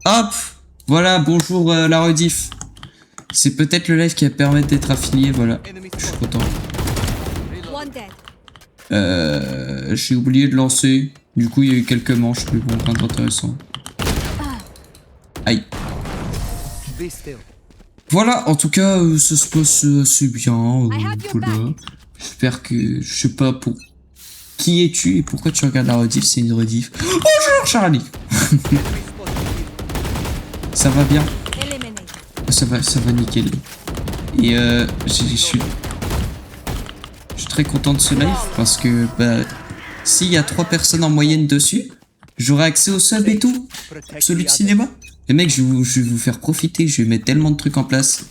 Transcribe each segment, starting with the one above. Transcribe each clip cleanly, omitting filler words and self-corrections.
Hop. Voilà, bonjour la rediff. C'est peut-être le live qui va permettre d'être affilié, voilà. Je suis content. J'ai oublié de lancer. Du coup, il y a eu quelques manches, mais bon, rien d'intéressant. Aïe. Voilà, en tout cas, ça se passe assez bien. Voilà. J'espère que... Je sais pas pour... Qui es-tu et pourquoi tu regardes la rediff? C'est une rediff. Bonjour Charlie. Ça va bien? Ça va nickel. Et je suis très content de ce live parce que bah, s'il y a 3 personnes en moyenne dessus, j'aurai accès au sub et tout. Celui de cinéma. Et mec, je vais vous faire profiter. Je vais mettre tellement de trucs en place.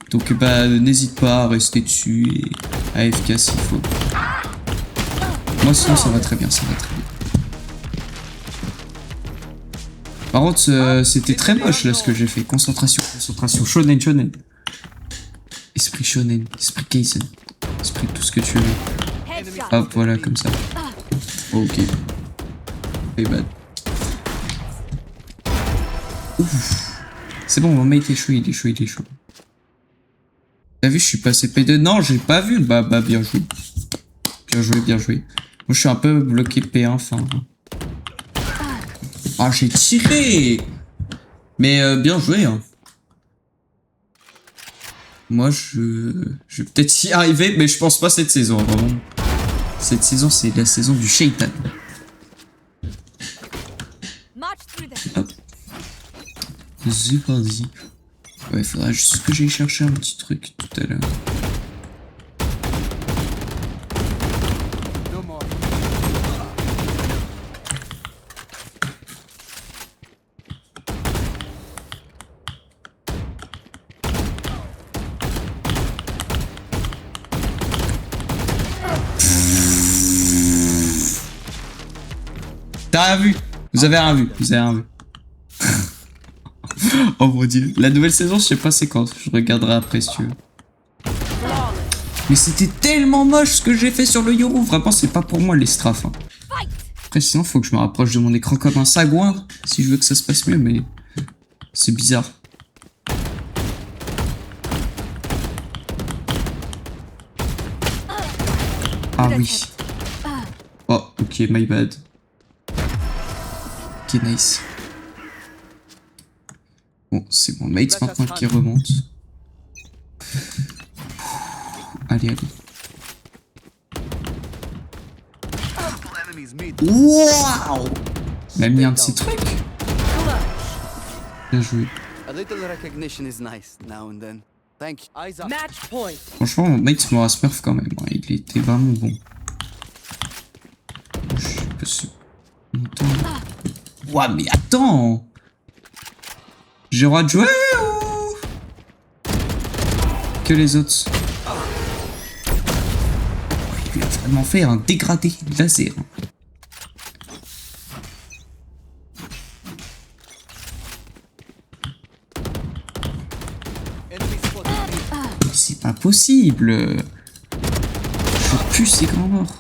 Donc bah n'hésite pas à rester dessus et à AFK s'il faut. Moi sinon ça va très bien, ça va très bien. Par contre, c'était très moche là ce que j'ai fait. Concentration, concentration. Shonen, shonen. Esprit shonen, esprit Kaizen. Esprit tout ce que tu veux. Hop, voilà, comme ça. Ok. Et bad. Ouf. C'est bon, mon mate est chaud, il est chaud, il est chaud. T'as vu, je suis passé P2. Non, j'ai pas vu. Bah, bien joué. Bien joué, bien joué. Moi, je suis un peu bloqué P1, enfin. Ah, j'ai tiré. Mais bien joué, hein. Moi, je vais peut-être y arriver, mais je pense pas cette saison, vraiment. Cette saison, c'est la saison du Shaitan. Hop. C'est parti. Ouais, faudra juste que j'aille chercher un petit truc tout à l'heure. T'as rien vu? Vous avez rien vu? Vous avez rien vu? Oh mon dieu. La nouvelle saison, je sais pas c'est quand. Je regarderai après si tu veux. Mais c'était tellement moche ce que j'ai fait sur le Yoru. Vraiment, c'est pas pour moi les strafes. Hein. Après, sinon, faut que je me rapproche de mon écran comme un sagouin si je veux que ça se passe mieux, mais c'est bizarre. Ah oui. Oh, ok, my bad. Ok, nice. Bon, c'est mon mate maintenant qui remonte. Allez, allez. Waouh! Il a mis un petit truc. Bien joué. Franchement, mon mate m'aura smurf quand même. Hein. Il était vraiment bon. Je peux se... Ouah, mais attends! J'ai le droit de jouer ou... Que les autres? Il a vraiment fait un dégradé laser. C'est pas possible. Je pue ces grands morts.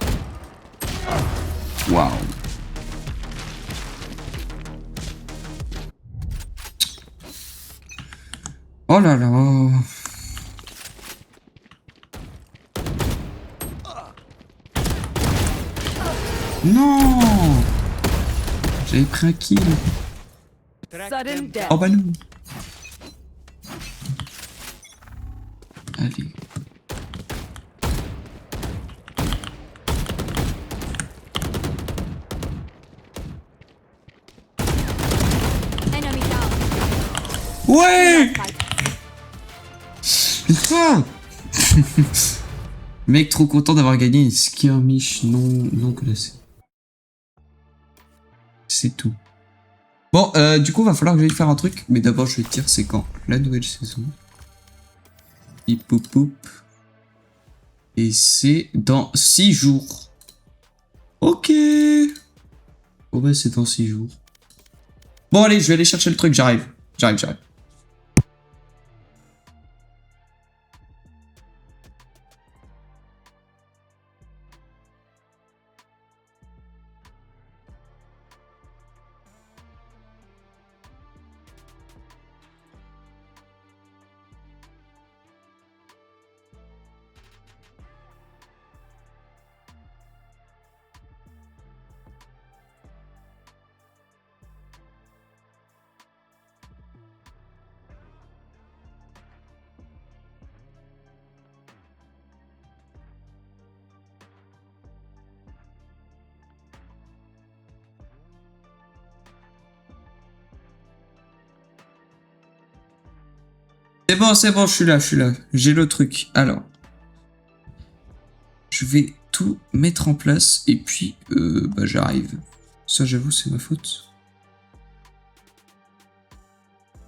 Waouh. Oh là là. Non. J'avais pris un kill. Oh bah non. Allez. Ouais. Putain. Mec, trop content d'avoir gagné une skirmish non classée. C'est tout. Bon, du coup, va falloir que j'aille faire un truc. Mais d'abord, je vais te dire, c'est quand la nouvelle saison. Hip hop hop. Et c'est dans 6 jours. Ok. Bon bah c'est dans 6 jours. Bon allez, je vais aller chercher le truc, j'arrive. J'arrive. C'est bon, je suis là. J'ai le truc. Alors, je vais tout mettre en place et puis, bah, j'arrive. Ça, j'avoue, c'est ma faute.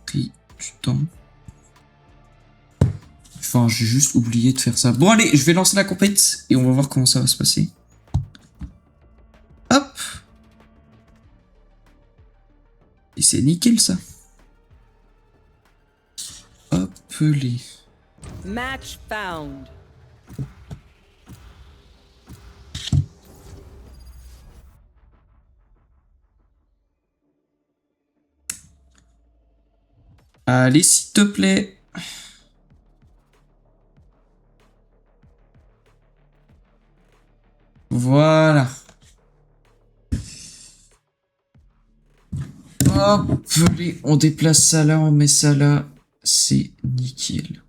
Pris du temps. Enfin, j'ai juste oublié de faire ça. Bon, allez, je vais lancer la compète et on va voir comment ça va se passer. Hop. Et c'est nickel, ça. Hop, les... Match found. Allez, s'il te plaît. Voilà. Hop, allez, on déplace ça là, on met ça là. C'est nickel.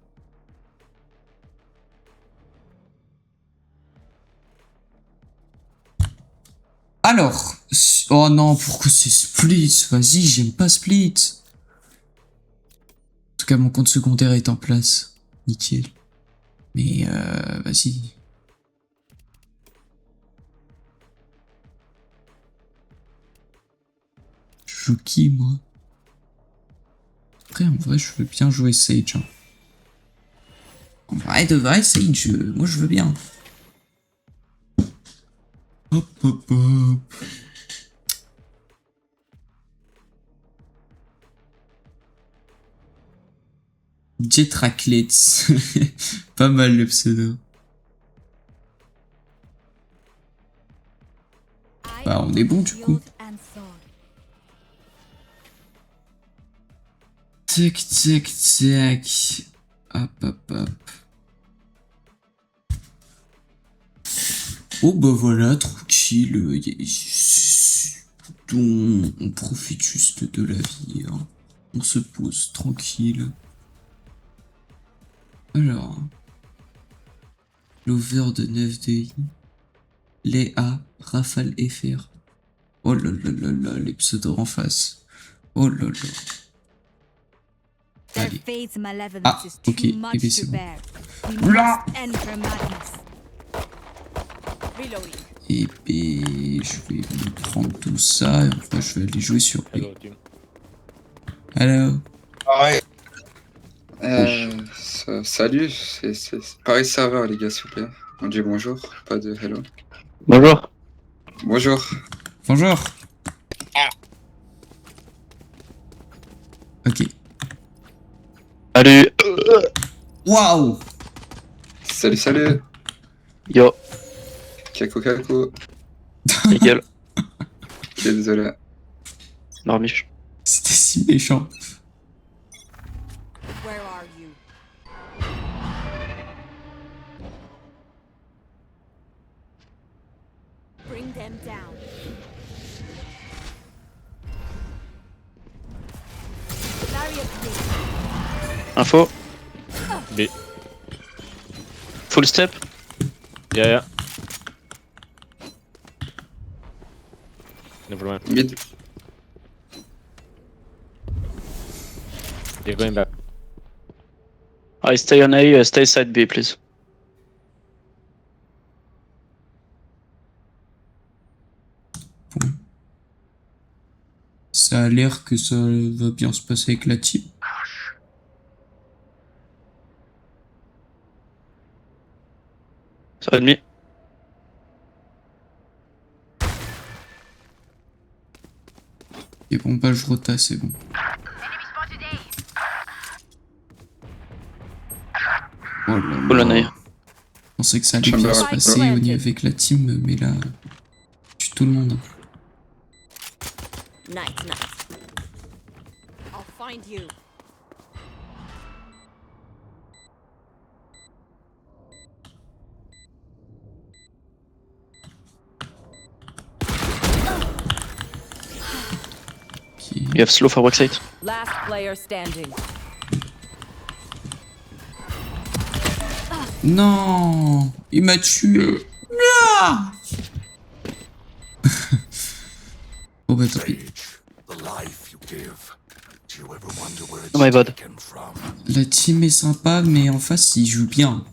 Alors, oh non, pourquoi c'est Split? Vas-y, j'aime pas Split. En tout cas, mon compte secondaire est en place. Nickel. Mais vas-y. Je joue qui, moi? Après, en vrai, je veux bien jouer Sage. Hein. En vrai, de vrai, Sage, moi je veux bien. Hop, hop, hop. Jet Raclets. Pas mal le pseudo. Bah, on est bon du coup. Tac, tac, tac. Hop, hop, hop. Oh bah voilà, tranquille. On profite juste de la vie. Hein. On se pose tranquille. Alors. L'over de 9 de I. Les A, Rafale FR. Oh là là là là, les pseudos en face. Oh là là. Allez. Ah, ok, et bien c'est bon. Là. Et bien, je vais me prendre tout ça et enfin je vais aller jouer sur lui. Hello. Salut, c'est Paris serveur les gars s'il vous plaît. On dit bonjour, pas de hello. Bonjour. Bonjour. Bonjour. Ok. Salut. Waouh. Salut, salut. Yo. Kako. Nickel. Ok, désolé. Normiche. C'était si méchant. Where are you? Bring them down. Info. B. Full step. Yeah. Never mind. Mid. They're going back. I stay on A, stay side B, please. Ça a l'air que ça va bien se passer avec la team. Side me. Et bon, bah je retasse, c'est bon. Oh là Full on là. A. Je pensais que ça allait bien se passer au niveau avec la team, mais là, je tue tout le monde. Nice. I'll find you. Okay. You have slow for work site. Last player standing. Non, il m'a tué. Non. Oh bah tant pis. Oh my bad. La team est sympa, mais en face, ils jouent bien.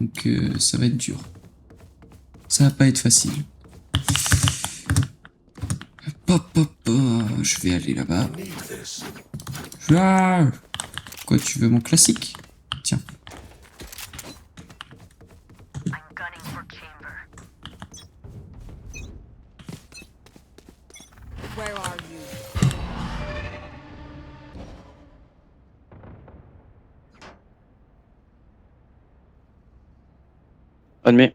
Donc ça va être dur. Ça va pas être facile. Hop, hop, hop. Je vais aller là-bas. Ah. Quoi, tu veux mon classique? Tiens. Where are you? On me.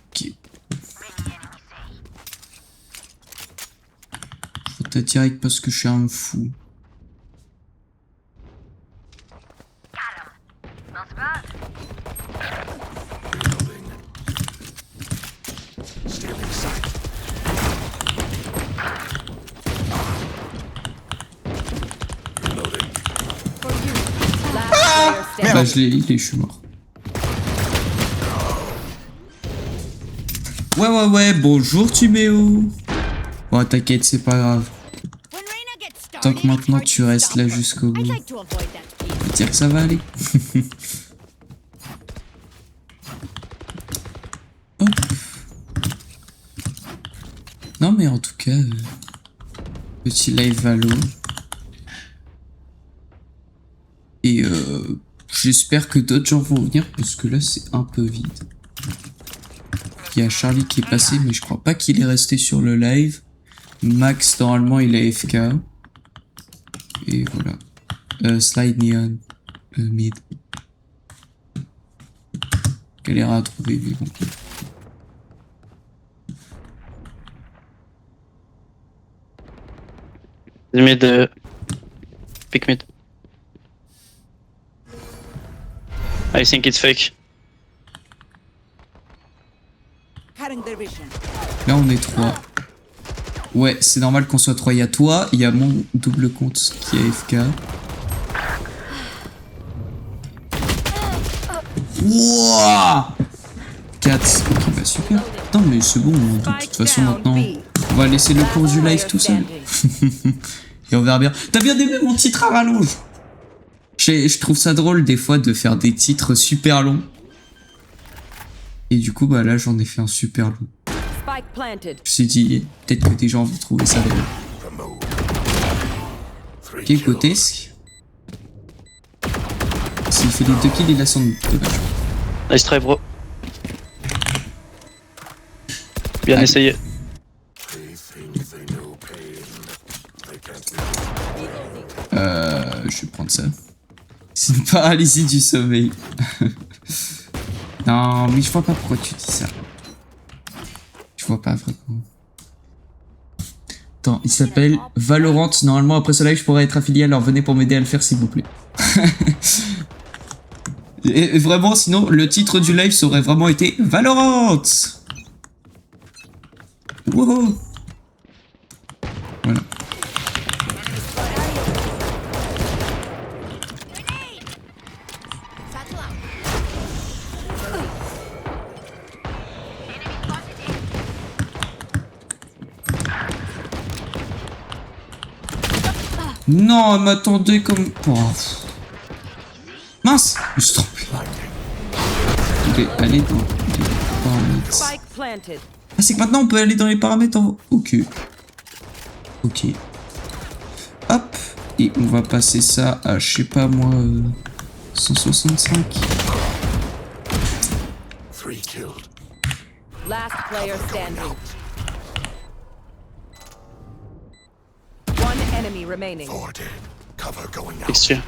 Ok. Je vote direct parce que je suis un fou. For you. Last player standing. Bah, je l'ai healé, je suis mort. Ouais, bonjour Timéo. Bon, t'inquiète, c'est pas grave. Tant que maintenant tu restes là jusqu'au bout. Je veux dire que ça va aller. Hop. Non mais en tout cas, petit live Valo. Et j'espère que d'autres gens vont venir parce que là c'est un peu vide. Il y a Charlie qui est passé mais je crois pas qu'il est resté sur le live. Max normalement il est AFK. Et voilà. Slide Neon. Mid. Galère à trouver mais bon. Mid. Pick mid. I think it's fake. Cutting their vision. Là on est 3. Ouais, c'est normal qu'on soit 3. Il y a toi, il y a mon double compte qui est AFK. Wouah 4. Ok, bah super. Non mais c'est bon, de toute façon maintenant, on va laisser le cours du live tout seul. Et on verra bien. T'as bien aimé mon titre à rallonge? Je trouve ça drôle des fois de faire des titres super longs. Et du coup, bah là j'en ai fait un super long. Spike planted. Je me suis dit, peut-être que des gens vont trouver ça drôle. Ok, côté. S'il fait les 2 kills, il a son dommage. Nice try, bro. Bien Allez. essayé. Je vais prendre ça. C'est une paralysie du sommeil. Non, mais je vois pas pourquoi tu dis ça. Je vois pas vraiment. Attends, il s'appelle Valorant. Normalement, après ce live, je pourrais être affilié. Alors venez pour m'aider à le faire, s'il vous plaît. Et vraiment, sinon, le titre du live, ça aurait vraiment été Valorant. Wouhou. Voilà. Non, elle m'attendait comme... Oh. Mince, je me suis trompé. Je vais aller dans les paramètres. Spike planted. Ah, c'est que maintenant on peut aller dans les paramètres en haut. Ok. Ok. Hop. Et on va passer ça à, je sais pas moi, 165. Last player standing. One enemy remaining. Texture.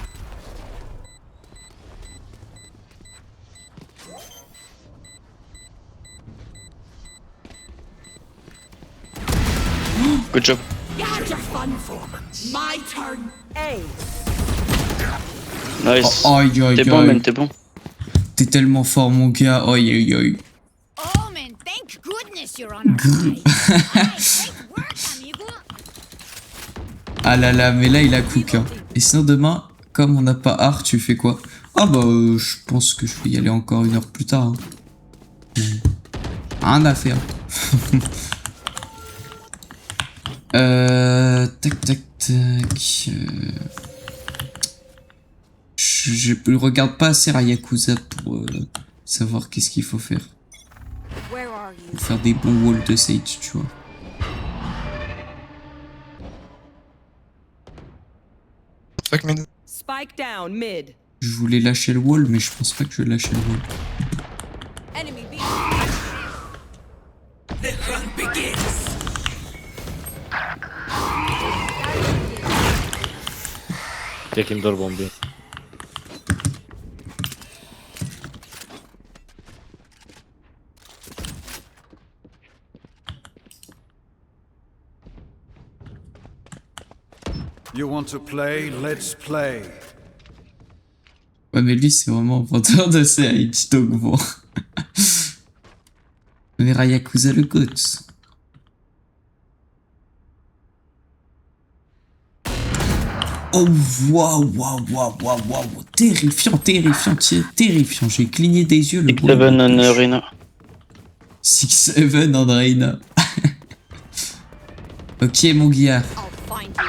Good job. Hey, Nice. Oh, aïe, aïe, T'es bon, aïe. man, t'es bon. T'es tellement fort, mon gars. Aïe, aïe, aïe. Oh man, thank goodness you're on our side. Aye, great work, amigo. Ah là là, mais là il a cook. Hein. Et sinon demain, comme on n'a pas art, tu fais quoi? Ah bah je pense que je vais y aller encore 1 heure plus tard. Hein. Rien à faire. Tac tac tac. Je regarde pas assez Yakuza pour savoir qu'est-ce qu'il faut faire. Where are you? Pour faire des bons walls de Sage, tu vois. Fuck mid. Spike down mid. Je voulais lâcher le wall, mais je pense pas que je vais lâcher le wall. Enemy B. Taking door bomb B. You want to play? Let's play. Ouais, mais lui, c'est vraiment un vendeur de Sage, donc bon. On verra Yakuza le GOAT. Oh, waouh, waouh, waouh, waouh, waouh. Terrifiant, terrifiant, terrifiant. J'ai cligné des yeux. Le 6-7 on Arena. 6-7 en Arena. Ok, mon gars. I'll find you.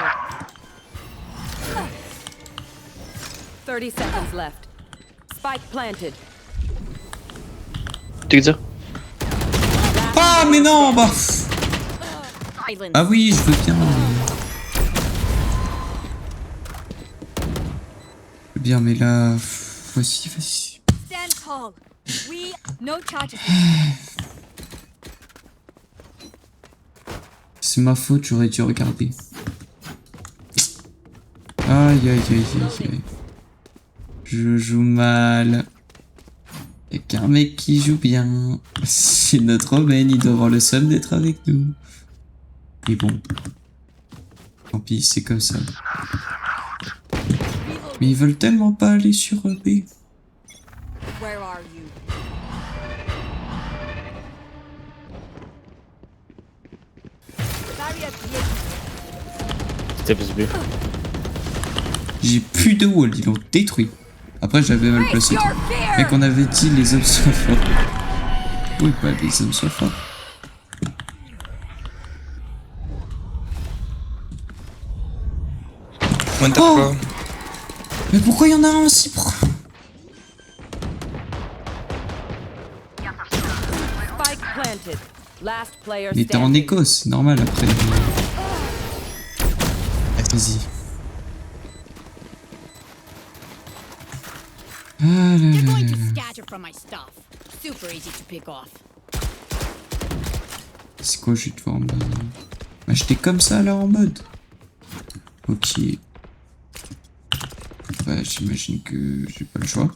30 seconds left. Spike planted. Take there. Ah, mais non, bah. Silence. Ah oui, je veux bien. Je veux bien, mais là. Vas-y, vas-y. Stand tall. We no charges. C'est ma faute, j'aurais dû regarder. Aïe, aïe, aïe, aïe, aïe. Je joue mal. Y'a qu'un mec qui joue bien. C'est notre Romain, il doit avoir le seum d'être avec nous. Mais bon. Tant pis, c'est comme ça. Mais ils veulent tellement pas aller sur B. Where are you? Barrier created. Steps B. J'ai plus de wall, ils l'ont détruit. Après, j'avais mal placé. Your fear. Mais qu'on avait dit les hommes soient forts. Oui, bah les hommes soient forts. One tap Oh. quoi. Mais pourquoi il y en a un aussi pro? Spike planted. Last player Il était en standing. Écosse, c'est normal après. Vas-y. Ah là You're là going là to là. scatter from my stuff. Super easy to pick off. C'est quoi, je vais devoir m'acheter comme ça là en mode? Ok. Bah j'imagine que j'ai pas le choix.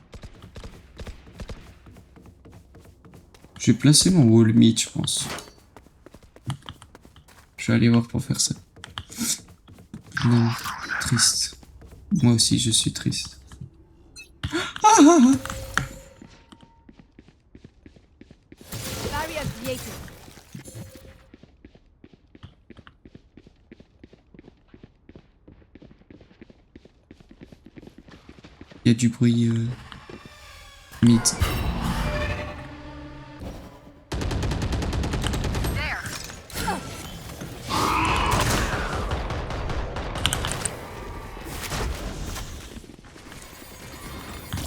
Je vais placer mon wall mid, je pense. Je vais aller voir pour faire ça. Non, triste. Moi aussi je suis triste. Ah, ah, ah. Barrier created. Il y a du bruit mid.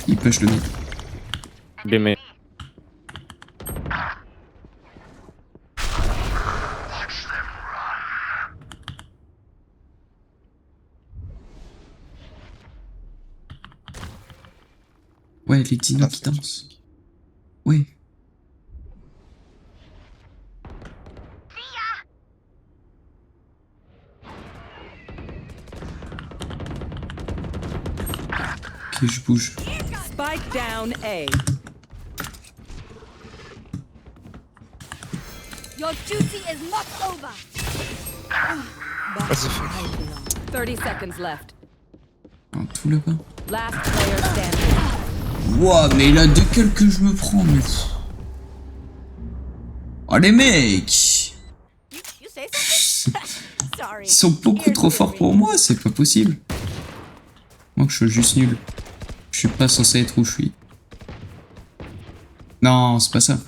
Il push le mid. B main. Ouais, les dinos qui dansent. Ouais. Ok, je bouge. Spike down A. Your duty is not over. What the fuck. 30 seconds left. Un tout là-bas. Last player standing. Ouah, mais là, de quel que je me prends, mais... Oh, les mecs! You say something? Sorry. Ils sont beaucoup trop forts pour moi, c'est pas possible. Moi, que je suis juste nul. Je suis pas censé être où je suis. Non, c'est pas ça.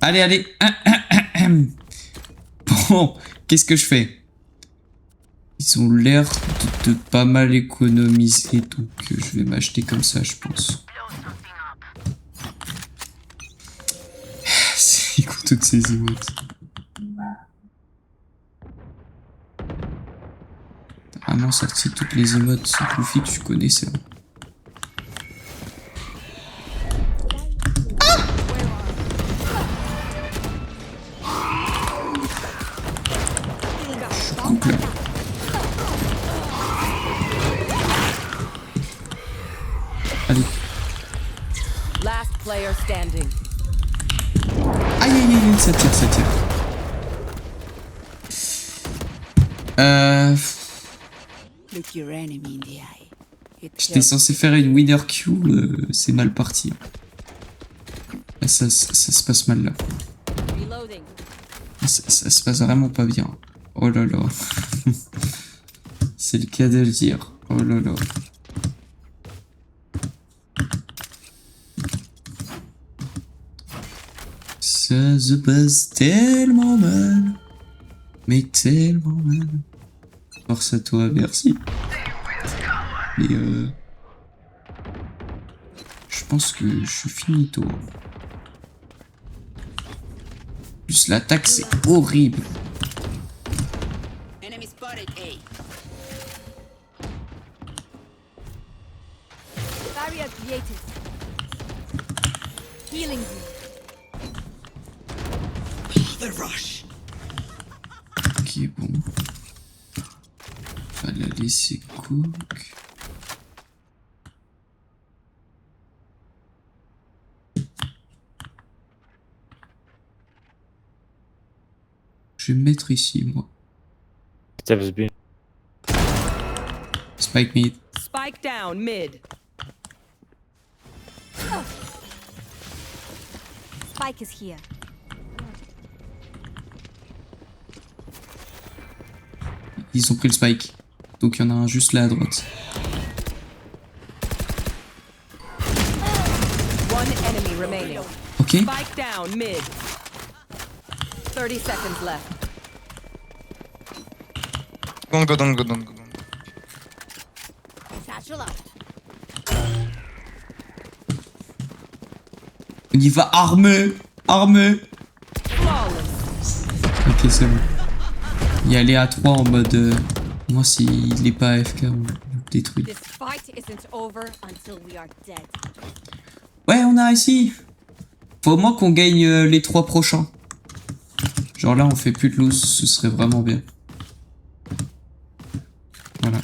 Allez, allez. Bon, qu'est-ce que je fais? Ils ont l'air de pas mal économiser, donc je vais m'acheter comme ça, je pense. C'est quoi toutes ces emotes? T'as vraiment sorti toutes les emotes, c'est Goofy que tu connaissais. Couple. Allez. Last player standing. Aïe aïe aïe, ça tire, ça tire. Look your enemy in the eye. It J'étais helps. censé faire une winner queue, c'est mal parti. Là, ça se passe mal là. Reloading. Ça se passe vraiment pas bien. Oh là là. C'est le cas de le dire. Oh là là. Ça se passe tellement mal. Mais tellement mal. Force à toi, merci. Mais je pense que je suis finito. Plus l'attaque, c'est horrible. Enemy spotted A. Barrier created. Healing you. Ok, bon. On va la laisser cook. Je vais me mettre ici, moi. Steps B. Spike mid. Spike down mid. Spike is here. Ils ont pris le spike. Donc il y en a un juste là à droite. One enemy remaining. Ok. Spike down mid. 30 seconds left. Don't go, don't go, don't go. Satchel out. On y va armé. Armé. Flawless. Ok, c'est bon. Y aller à 3 en mode... moi, s'il est pas AFK, on le détruit. This fight isn't over until we are dead. Ouais, on a réussi. Faut au moins qu'on gagne les 3 prochains. Genre là, on fait plus de loose, ce serait vraiment bien. Voilà.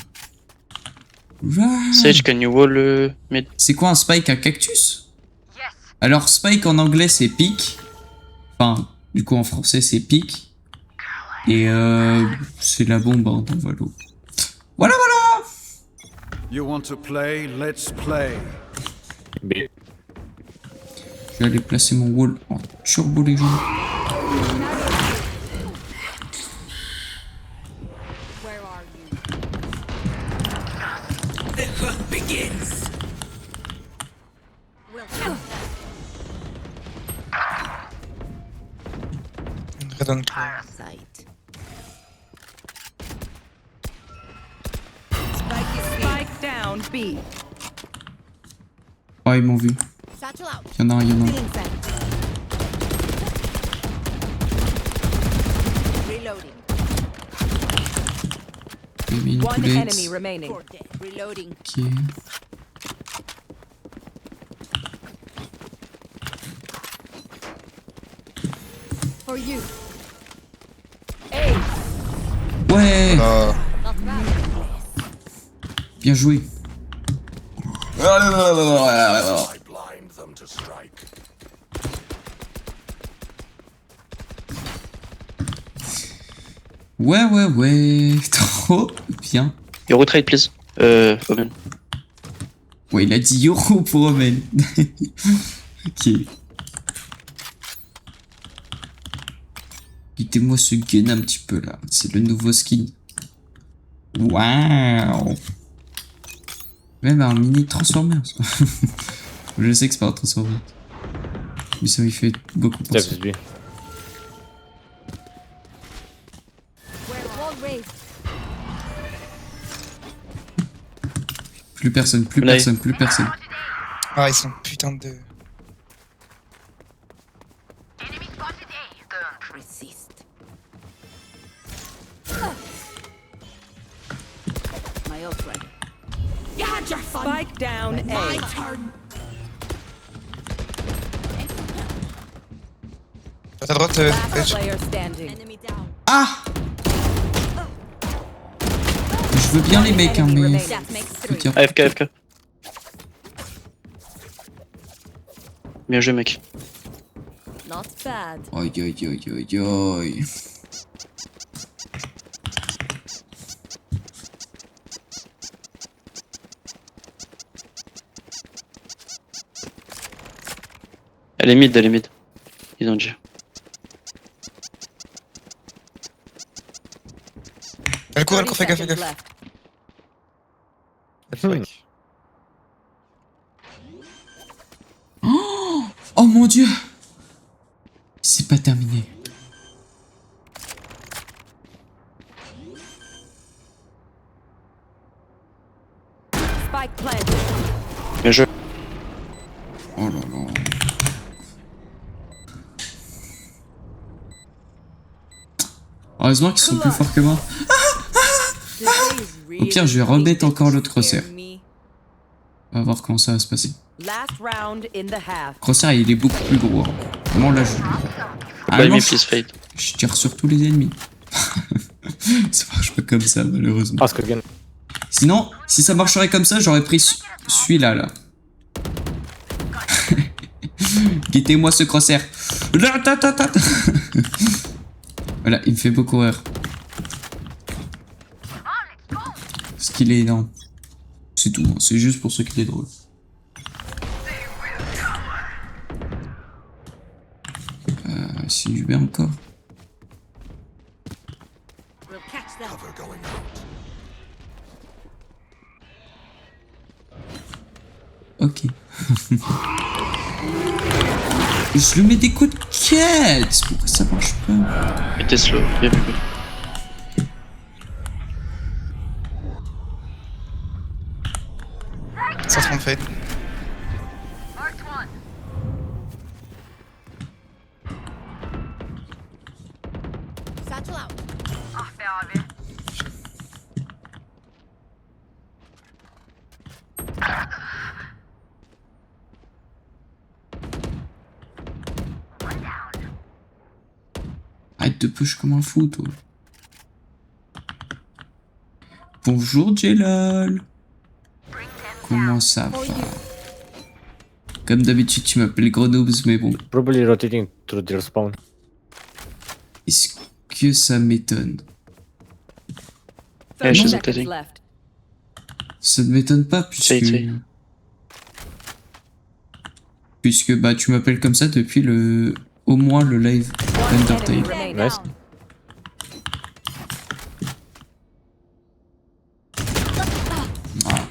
Sage, can you wall mid? C'est quoi un spike à cactus? Alors spike en anglais c'est pique. Enfin, du coup en français c'est pique. Et c'est la bombe hein, dans Valo. Voilà, voilà. You want to play? Let's play. B. Je vais aller placer mon wall en turbo les gens. Where are you? We'll catch them. Red on Sight. Spike down B. Oh, ils m'ont vu. Satchel out. Y'en a un, y'en a un. Feeling set. Reloading. J'ai mis une One poulette. enemy remaining. For dead. Reloading. Ok. For you. A. Ouais, Ah, Not bad. bien joué. Ouais, ouais, ouais. Trop bien. Euro trade, please. Omen. Ouais, il a dit euro pour Omen. Ok. Quittez-moi ce gun un petit peu là. C'est le nouveau skin. Waouh. Même un mini transformer. Ça. Je sais que c'est pas un transformer. Mais ça m'y fait beaucoup penser. Steps B. Wall raised. Plus personne, plus Là, personne, plus personne. Ah, ils sont putain de... Resist. My ult ready. You had your fun. Spike down My A. turn. À ta droite, Last Edge. player standing. Enemy down. Ah! Je veux bien les mecs, hein, mais... That makes Faut three. dire... AFK, AFK. Bien joué, mec. Not bad. Aïe aïe aïe aïe aïe. Elle est mid, elle est mid. Ils ont dit. Elle court, 30 fais gaffe, fais seconds gaffe. left. Oh mon dieu! C'est pas terminé. Spike planted. Bien joué. Oh là là. Heureusement qu'ils sont plus forts que moi. Au pire, je vais remettre encore l'autre crosshair. On va voir comment ça va se passer. Last round in the half. Crosshair, il est beaucoup plus gros. Hein. Vraiment, là, je... Ah, Buy non, me, please, fade. je tire sur tous les ennemis. Ça marche pas comme ça, malheureusement. Ask again. Sinon, si ça marcherait comme ça, j'aurais pris celui-là, là. Guettez-moi ce crosshair. Là, ta, ta, ta. Voilà, il me fait beaucoup rire. Parce qu'il est énorme. C'est tout, hein. C'est juste pour ceux qu'il est drôle. Si je vais encore. We'll catch them. Ok. Je lui mets des coups de quête. Pourquoi ça marche pas? Mais t'es slow, bien vu. Ça se fade. Satchel out. Arrête de push comme un fou, toi. Bonjour, Jelal. Comment ça va? Comme d'habitude, tu m'appelles Grenobles, mais bon. Probably rotating to their spawn. Est-ce que ça m'étonne? 30 she's seconds rotating. left. Ça ne m'étonne pas, puisque... Say. Puisque, bah, tu m'appelles comme ça depuis le... Au moins le live Undertale. Enemy remaining. Nice. Voilà.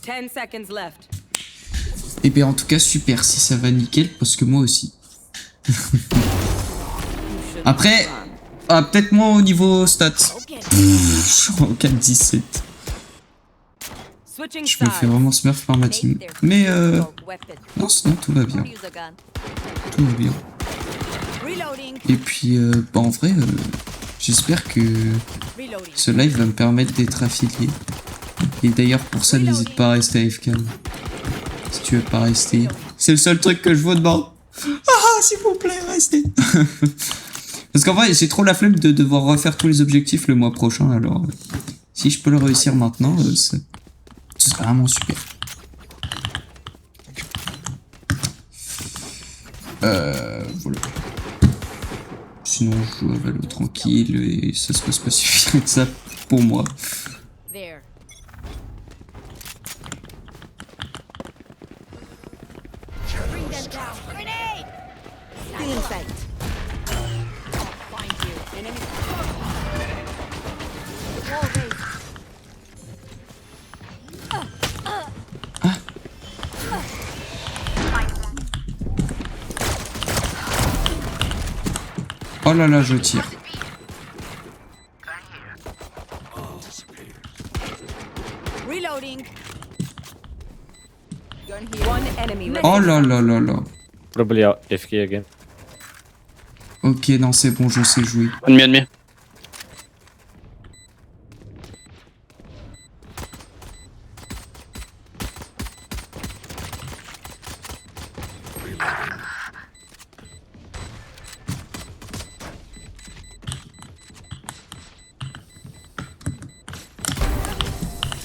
10 seconds left. Et bien, en tout cas, super, si ça va nickel, parce que moi aussi. Après, ah, peut-être moins au niveau stats. Okay. Je suis en 4-17. Switching Je me fais sides. vraiment smurf par ma team. Mais Weapon. non, sinon tout va bien. Use a gun. Tout va bien. Reloading. Et puis, bah, en vrai, j'espère que Reloading. ce live va me permettre d'être affilié. Et d'ailleurs, pour ça, n'hésite pas à rester AFK. Si tu veux pas rester. C'est le seul truc que je vous demande. Ah, s'il vous plaît, restez. Parce qu'en vrai, j'ai trop la flemme de devoir refaire tous les objectifs le mois prochain. Alors, si je peux le réussir maintenant, ce serait vraiment super. Voilà. Sinon, je joue à Valo tranquille et ça se passe pas si bien que ça pour moi. There. Bring them down. Grenade. Feeling sight. Find you. Enemy. Wall raised. Oh là là, je tire. Reloading. Gun here. One enemy remaining. Oh là là là là. Probably AFK again. Ok, non, c'est bon, je sais jouer. Ennemi.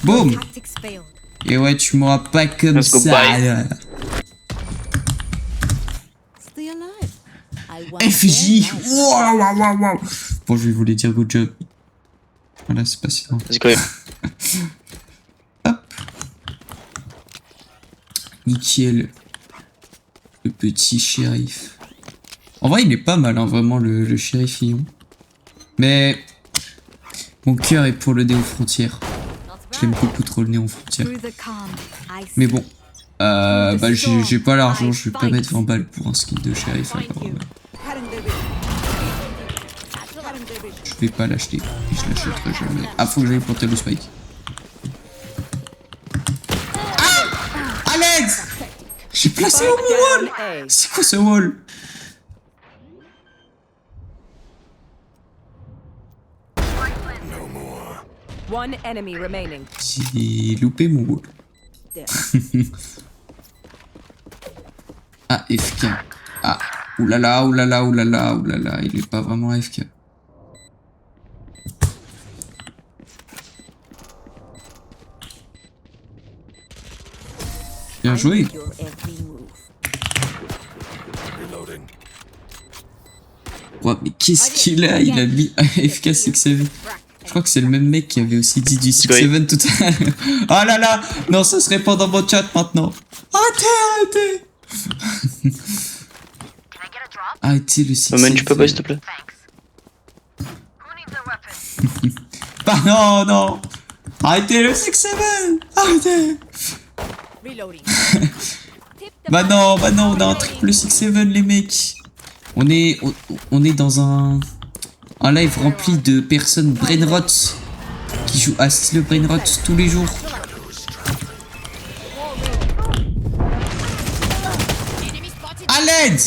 Boum. Tactics failed. Et ouais, tu m'auras pas comme Let's go, ça. bye. là. Stay alive. I want FJ. them now. Wow, wow, wow, wow. Bon, je voulais dire good job. Voilà, c'est pas si long. Let's go. Hop. Nickel. Le petit shérif. En vrai, il est pas mal, hein, vraiment, le shérif Fillon. Mais mon cœur est pour le Néo Frontière. Je l'aime beaucoup trop, le Néo Frontière. Through the calm, I Mais see. bon, bah, j'ai pas l'argent, je vais pas mettre 20 balles pour un skin de shérif. Alors, je vais pas l'acheter, et je l'achèterai jamais. Ah, faut que j'aille planter le spike. Ah, à l'aide! J'ai placé au wall! Down A. C'est quoi ce wall? One enemy remaining. J'ai loupé mon wall. Ah, FK. Ah, oulala, oulala, oulala, oulala, il est pas vraiment AFK. Bien joué. Your every move. Ouais, mais qu'est-ce qu'il a? Il a mis AFK 6-7. Je crois que c'est le même mec qui avait aussi dit du 6-7 tout à l'heure. Ah là là! Non, ça se répand dans mon chat maintenant. Arrêtez, arrêtez! Arrêtez le 6-7. Roman, tu peux pas, s'il te plaît? Bah non, non! Arrêtez le 6-7! Arrêtez! Reloading. Bah non, on a un triple 6-7 les mecs. On est dans un live rempli de personnes brainrot qui jouent à le brainrot tous les jours. Enemy spotted. À l'aide!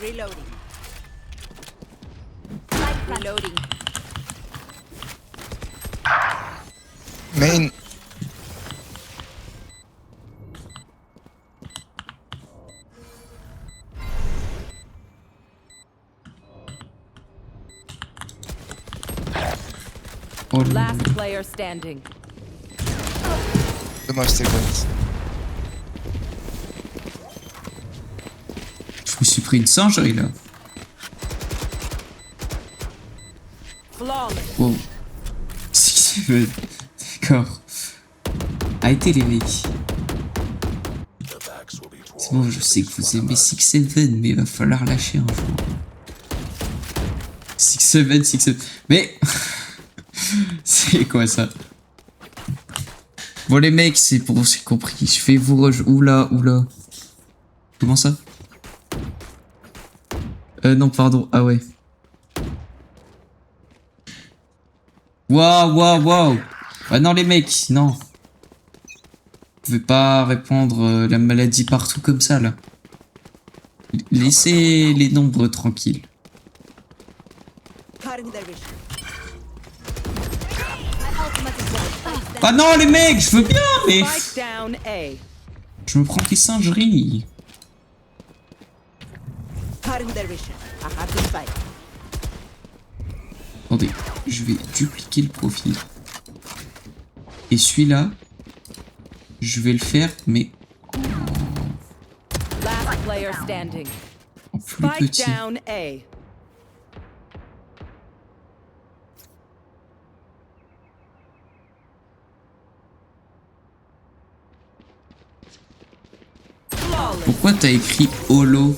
Reloading. Reloading. Main. Oh là là. Last player standing. Dommage, c'était bon. Je me suis pris une singerie là. Flawless. Wow. 6-7. D'accord. Arrêtez les mecs. C'est bon, je sais que vous aimez 6-7, mais il va falloir lâcher un jour. 6-7, 6-7. Mais... c'est quoi ça? Bon les mecs, c'est bon, j'ai compris. Je fais vous oula, oula. Comment ça? Non, pardon. Ah ouais. Waouh, waouh, waouh. Ah non les mecs, non. Vous pouvez pas répandre la maladie partout comme ça là. Laissez les nombres tranquilles. Ah non les mecs, je veux bien mais... Spike down A. Je me prends des singeries. Attendez, je vais dupliquer le profil. Et celui-là, je vais le faire, mais Last player standing. en plus Spike petit. down A. Flawless. Pourquoi t'as écrit holo?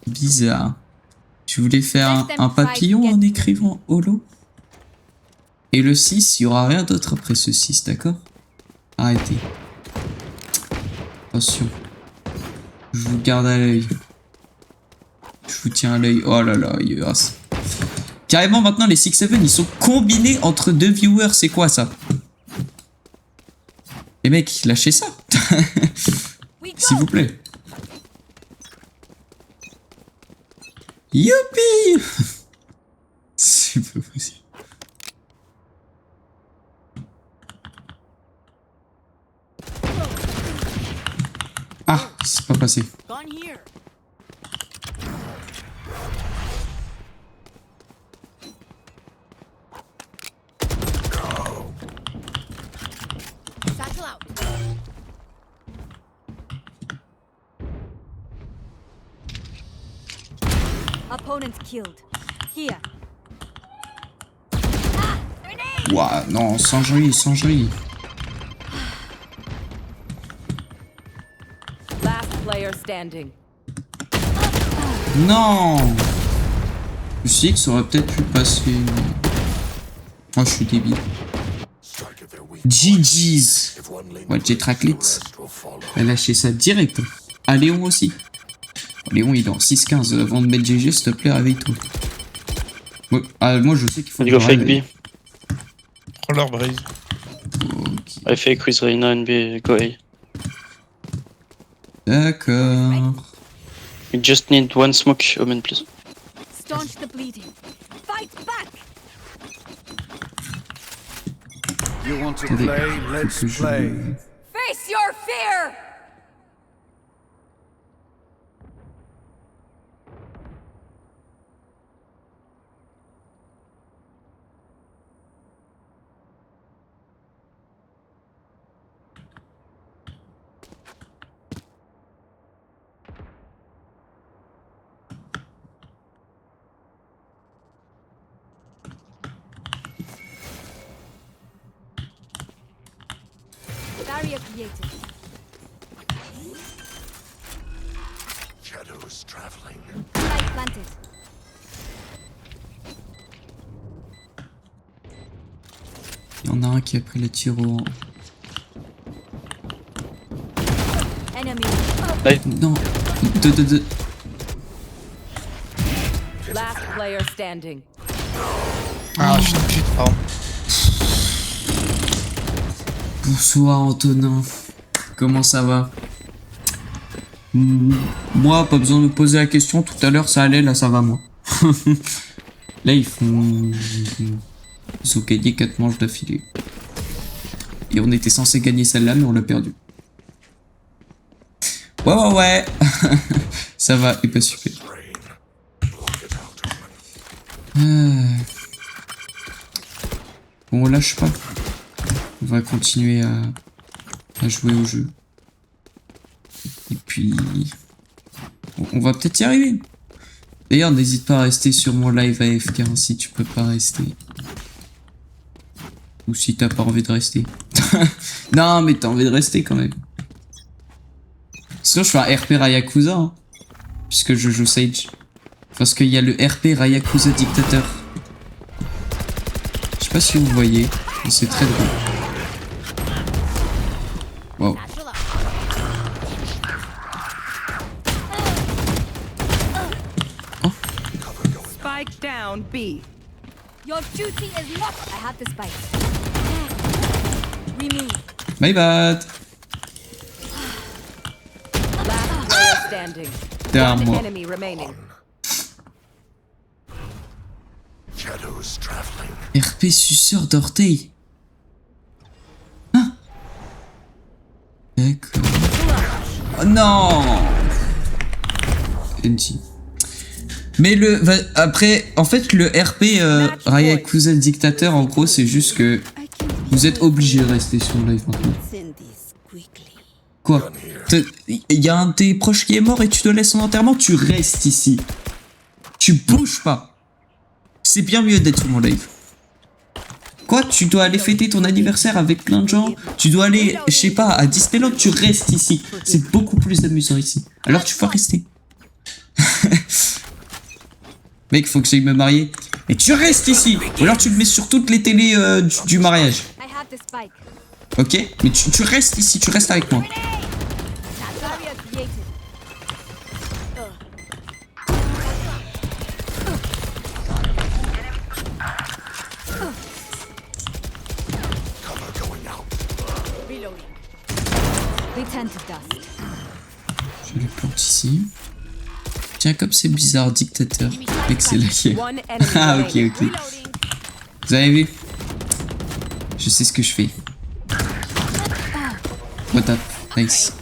Bizarre. Tu voulais faire un papillon en écrivant holo? Et le 6, il y aura rien d'autre après ce 6, d'accord? Arrêtez. Attention. Je vous garde à l'œil. Je vous tiens à l'œil. Oh là là, yes. Carrément, maintenant, les 6-7, ils sont combinés entre 2 viewers. C'est quoi, ça? Les mecs, lâchez ça. S'il vous plaît. Youpi. C'est pas possible. Ah, c'est pas passé. Gone here. Satchel out. Opponent killed. Here. Ouah, non, singerie, singerie. Last player standing. Non. Je sais que ça aurait peut-être pu passer. Oh, je suis débile. GG's. Ouais, j'ai traclé. Elle a lâché ça direct. Ah, Léon aussi. Oh, Léon, il est en 6-15. Avant de mettre GG, s'il te plaît, réveille-toi. Ouais. Ah, moi, je sais qu'il faut You que go je fake réveille. B. Roller Breeze. Ok. I fake with Reyna and B, go A. D'accord. You just need one smoke, Omen, please. Staunch the bleeding. Fight back. You want to Attendez, play? faut Let's que je- play. Face your fear. Barrier created. Shadows traveling. Light planted. Il y en a un qui a pris le tir au... Enemy. Non. Deux. Last player standing. Ah, je suis pute, pardon. Bonsoir Antonin, comment ça va? Moi, pas besoin de me poser la question, tout à l'heure ça allait, là ça va moi. Là ils font... Ils ont gagné 4 manches d'affilée. Et on était censé gagner celle-là, mais on l'a perdu. Ouais. Ça va, et pas super. Bon, on lâche pas. On va continuer à jouer au jeu. Et puis... On va peut-être y arriver. D'ailleurs, n'hésite pas à rester sur mon live AFK hein, si tu peux pas rester. Ou si t'as pas envie de rester. Non, mais t'as envie de rester quand même. Sinon, je fais un RP Rayakuza. Hein, puisque je joue Sage. Parce qu'il y a le RP Rayakuza Dictateur. Je sais pas si vous voyez, mais c'est très drôle. Wow. Satchel out. Spike down B. Your duty is not. I have the spike. Remove. My bad. Last player standing. Derrière One moi. enemy remaining. Shadows traveling. RP suceur d'orteil. Hein? D'accord. Oh non. NG. Mais après, en fait, le RP Rayakuza Dictateur, en gros, c'est juste que vous êtes obligé de rester sur le live maintenant. Send this quickly. Quoi? Il y a un de tes proches qui est mort et tu te laisses en enterrement, tu restes ici. Tu bouges pas. C'est bien mieux d'être sur mon live. Quoi? Tu dois aller fêter ton anniversaire avec plein de gens? Tu dois aller, je sais pas, à Disneyland? Tu restes ici. C'est beaucoup plus amusant ici. Alors tu vas rester. Mec, faut que j'aille me marier. Et tu restes ici. Ou alors tu le mets sur toutes les télés du mariage. I have the spike. Ok? Mais tu restes ici, tu restes avec moi. Barrier created. Turn to dust. Je les plante ici. Tiens, comme c'est bizarre, dictateur. Mec, c'est laquelle? One enemy Ah, ok, remaining. ok. Reloading. Vous avez vu? Je sais ce que je fais. What up? Nice.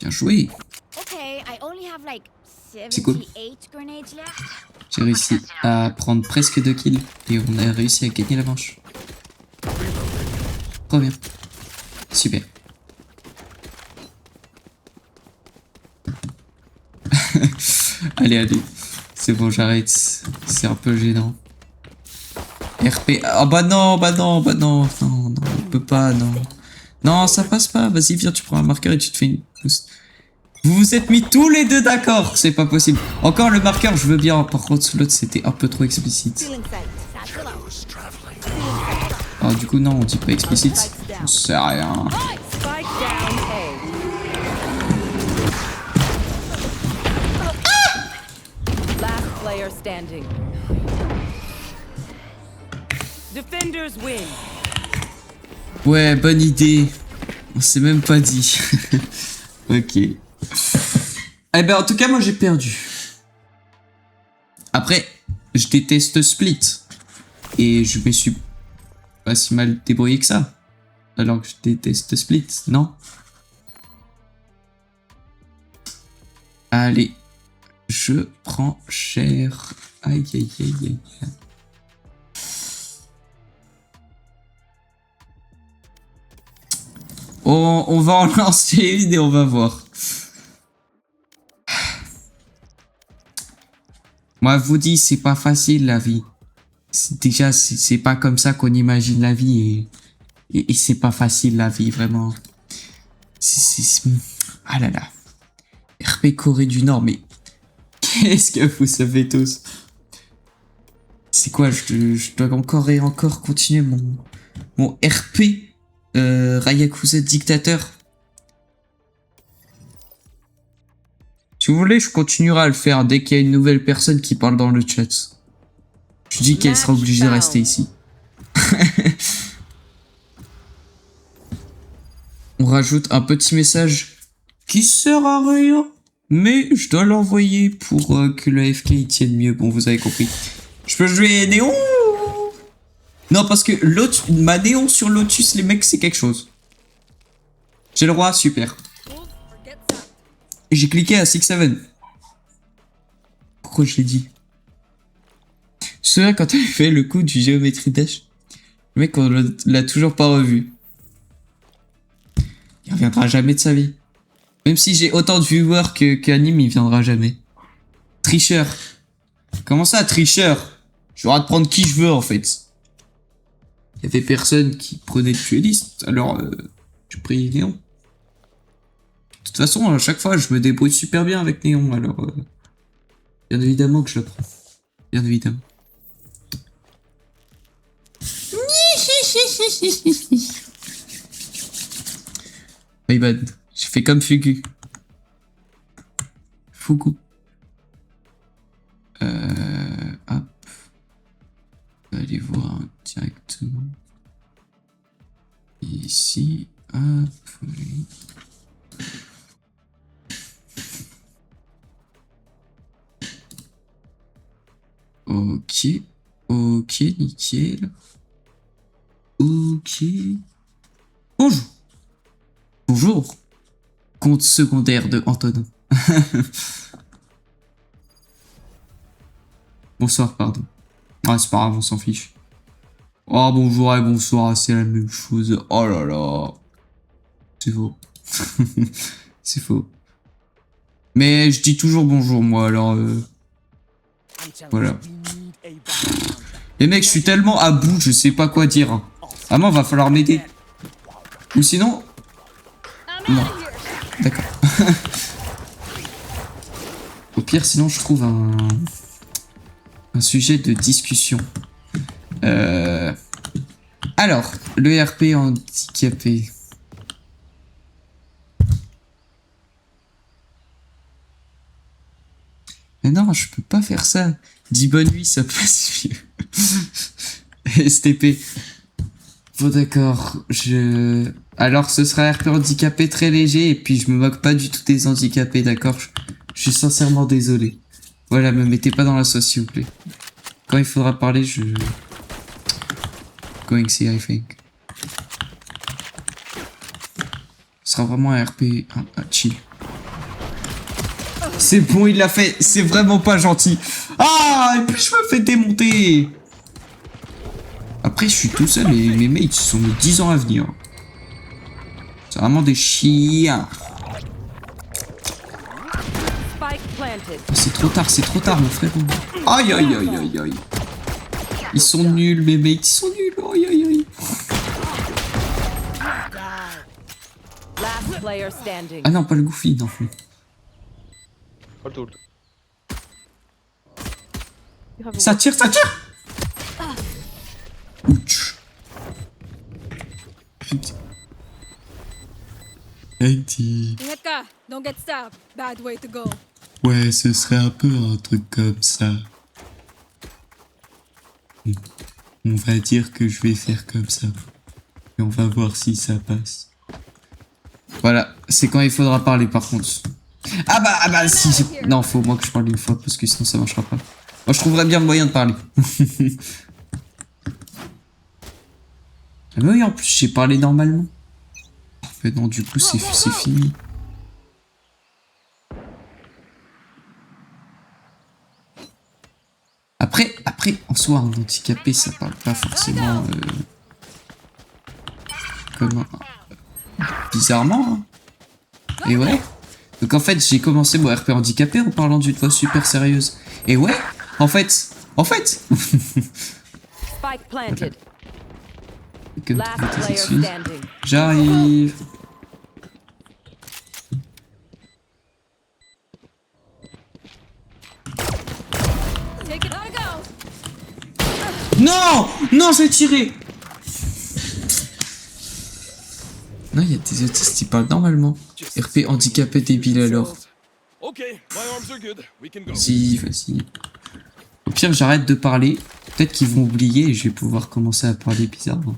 Bien joué. Okay, I only have like C'est cool. 78 grenades left. J'ai réussi à prendre presque 2 kills et on a réussi à gagner la manche. Trop bien. Super. Allez, allez. C'est bon, j'arrête. C'est un peu gênant. RP. Ah bah non, bah non, bah non. Non, non, on peut pas, non. Non, ça passe pas. Vas-y, viens, tu prends un marqueur et tu te fais une pousse. Vous vous êtes mis tous les deux d'accord. C'est pas possible. Encore le marqueur, je veux bien. Par contre, l'autre, c'était un peu trop explicite. Feeling sight. Shadows traveling. Alors du coup, non, on dit pas explicite. J'en sais rien. Spike down A. Last player standing. Defenders win. Ouais, bonne idée. On s'est même pas dit. Ok. Eh ben, en tout cas, moi, j'ai perdu. Après, je déteste Split. Et je me suis pas si mal débrouillé que ça. Alors que je déteste Split, non? Allez. Je prends cher. Aïe, aïe, aïe, aïe. On va en lancer une et on va voir. Moi, je vous dis, c'est pas facile la vie. Déjà, c'est pas comme ça qu'on imagine la vie et c'est pas facile la vie, vraiment. Ah là là. RP Corée du Nord, mais qu'est-ce que vous savez tous? C'est quoi, je dois encore et encore continuer mon RP Rayakuza dictateur. Si vous voulez, je continuerai à le faire dès qu'il y a une nouvelle personne qui parle dans le chat. Je dis qu'elle sera obligée de rester ici. On rajoute un petit message qui sert à rien, mais je dois l'envoyer pour que le AFK il tienne mieux. Bon, vous avez compris. Je peux jouer Néon? Non, parce que ma Néon sur Lotus, les mecs, c'est quelque chose. J'ai le roi, super. Et j'ai cliqué à 6-7. Pourquoi je l'ai dit? C'est vrai, quand elle fait le coup du Geometry Dash, le mec, on l'a toujours pas revu. Il reviendra jamais de sa vie. Même si j'ai autant de viewers qu'anime, il viendra jamais. Tricheur. Comment ça, tricheur? Je vais te prendre qui je veux, en fait. Il y avait personne qui prenait le dueliste, alors j'ai pris Néon. De toute façon, à chaque fois, je me débrouille super bien avec Néon, alors bien évidemment que je le prends. Bien évidemment. My bad. J'ai fait comme Fugu. Fugu. Hop. On va aller voir directement. Ici. Hop. Oui. Ok. Ok, nickel. Ok. Bonjour. Bonjour. Compte secondaire de Antonin. Bonsoir, pardon. Ah, c'est pas grave, on s'en fiche. Oh, bonjour et bonsoir, c'est la même chose. Oh là là. C'est faux. C'est faux. Mais je dis toujours bonjour, moi, alors... Voilà. Les mecs, je suis tellement à bout, je sais pas quoi dire. Ah non, va falloir m'aider. Ou sinon... Non. D'accord. Au pire, sinon, je trouve un sujet de discussion. Alors, le RP handicapé. Mais non, je peux pas faire ça. Dis bonne nuit, ça passe mieux. STP. Bon d'accord, Alors ce sera RP handicapé très léger et puis je me moque pas du tout des handicapés, d'accord? Je suis sincèrement désolé. Voilà, me mettez pas dans la sauce s'il vous plaît. Quand il faudra parler, je... Going see, I think. Ce sera vraiment un RP... chill. C'est bon, il l'a fait. C'est vraiment pas gentil. Ah, et puis je me fais démonter. Après, je suis tout seul et mes mates sont mis 10 ans à venir. C'est vraiment des chiens. Spike planted. C'est trop tard, mon frère. Aïe, aïe, aïe, aïe, aïe. Ils sont nuls, mes mates, ils sont nuls. Aïe, aïe, aïe. Last player standing. Ah non, pas le Goofy, non. Hold, hold. Ça tire, ça tire. Ouch. Putain. Haiti. Neka, don't get stabbed. Bad way to go. Ouais, ce serait un peu un truc comme ça. On va dire que je vais faire comme ça. Et on va voir si ça passe. Voilà, c'est quand il faudra parler par contre. Ah bah si, non, faut au moins que je parle une fois parce que sinon ça marchera pas. Moi je trouverais bien le moyen de parler. Ah bah oui, en plus j'ai parlé normalement. Mais non, du coup c'est fini. Après, en soi, un handicapé, ça parle pas forcément comme bizarrement. Hein. Et ouais. Donc en fait, j'ai commencé mon RP handicapé en parlant d'une voix super sérieuse. Et ouais, en fait. Spike planted. Last player standing. J'arrive. Take it, gotta go. Non, non, j'ai tiré. Non, il y a des autistes qui parlent normalement. RP handicapé débile alors. Vas-y, vas-y. Au pire, j'arrête de parler. Peut-être qu'ils vont oublier et je vais pouvoir commencer à parler bizarrement.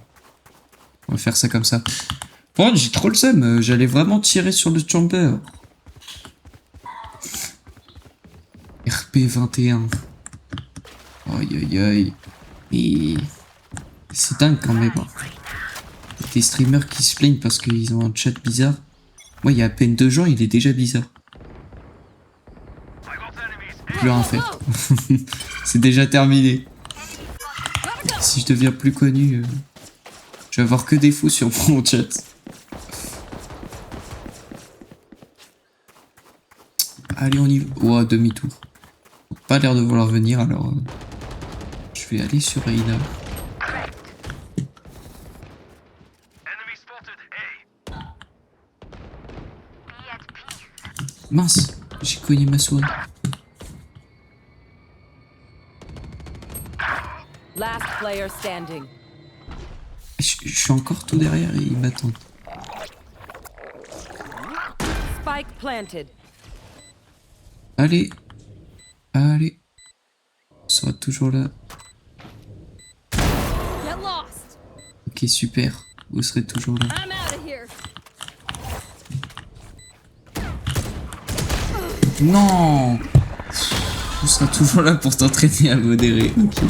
On va faire ça comme ça. Bon, j'ai trop le seum. J'allais vraiment tirer sur le chamber. RP 21. Aïe aïe aïe. Mais c'est dingue quand même. Des streamers qui se plaignent parce qu'ils ont un chat bizarre. Moi, il y a à peine 2 jours, il est déjà bizarre. Plus rien à faire. C'est déjà terminé. Si je deviens plus connu, je vais avoir que des fous sur mon chat. Allez, on y va. Oh, demi-tour. Pas l'air de vouloir venir, alors je vais aller sur Aïda. Mince, j'ai cogné ma souris. Last player standing. Je suis encore tout derrière et ils m'attendent. Spike planted. Allez. Allez. On sera toujours là. Get lost. Ok, super. Vous serez toujours là. I'm out of here. Non. Tu seras toujours là pour t'entraîner à modérer. Ok.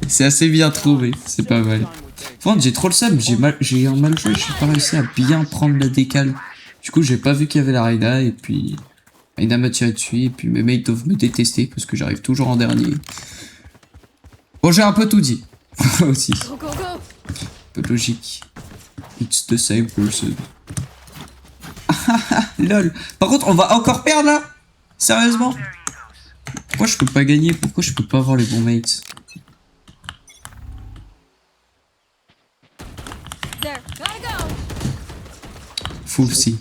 C'est assez bien trouvé. C'est pas mal. Enfin, j'ai trop le seum. J'ai un mal joué. J'ai pas réussi à bien prendre la décale. Du coup, j'ai pas vu qu'il y avait la Raida. Et puis, Raida m'a tiré dessus. Et puis, mes mates doivent me détester parce que j'arrive toujours en dernier. Bon, j'ai un peu tout dit. Aussi. Go, go, go. Un peu logique. It's the same person. Lol. Par contre, on va encore perdre là? Sérieusement? Pourquoi je peux pas gagner? Pourquoi je peux pas avoir les bons mates? There, gotta go. Full si.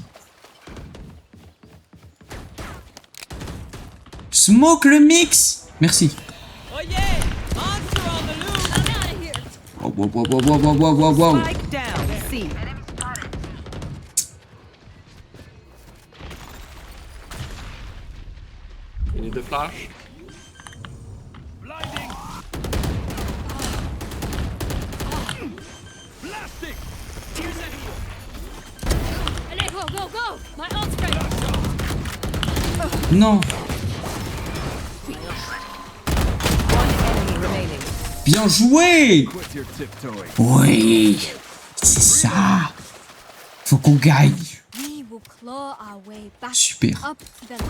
Smoke le mix! Merci. I'm out of here. Wow, wow, wow, wow, wow, wow, wow, wow. Spike down. C. You need the flash? go! My ult's ready. Non. One enemy remaining. Bien joué. Oui. C'est ça. Faut qu'on gagne. We will claw our way back Super. up to the light.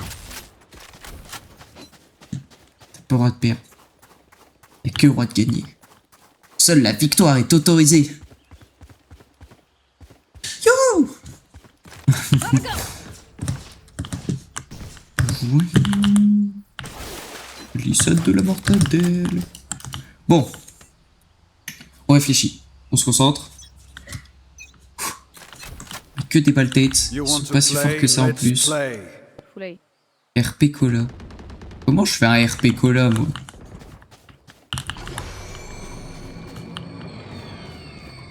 T'as pas le droit de perdre. Y'a que le droit de gagner. Seule la victoire est autorisée. Yo. Oui. Glissade de la mortadelle. Bon. On réfléchit. On se concentre. Que des balles têtes. Ils sont pas si forts que ça en plus. Full A. RP Cola. Comment je fais un RP Cola, moi?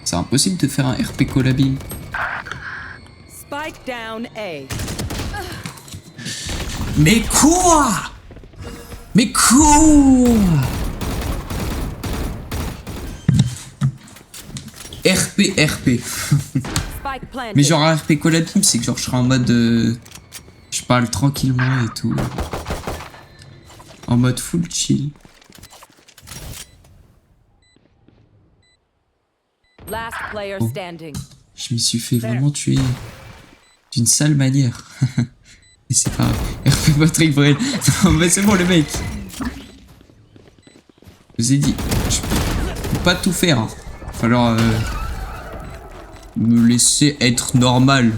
C'est impossible de faire un RP Cola Beam. Spike down A. Mais quoi? Mais quoi? RP. Spike planted. Mais genre un RP Cola Beam, c'est que genre je serai en mode... je parle tranquillement et tout. En mode full chill. Last player Oh. standing. Je m'y suis fait vraiment tuer d'une sale manière. Et c'est pas RP Patrick Brel. Non mais c'est bon le mec. Je vous ai dit, je peux pas tout faire. Hein. Va falloir me laisser être normal.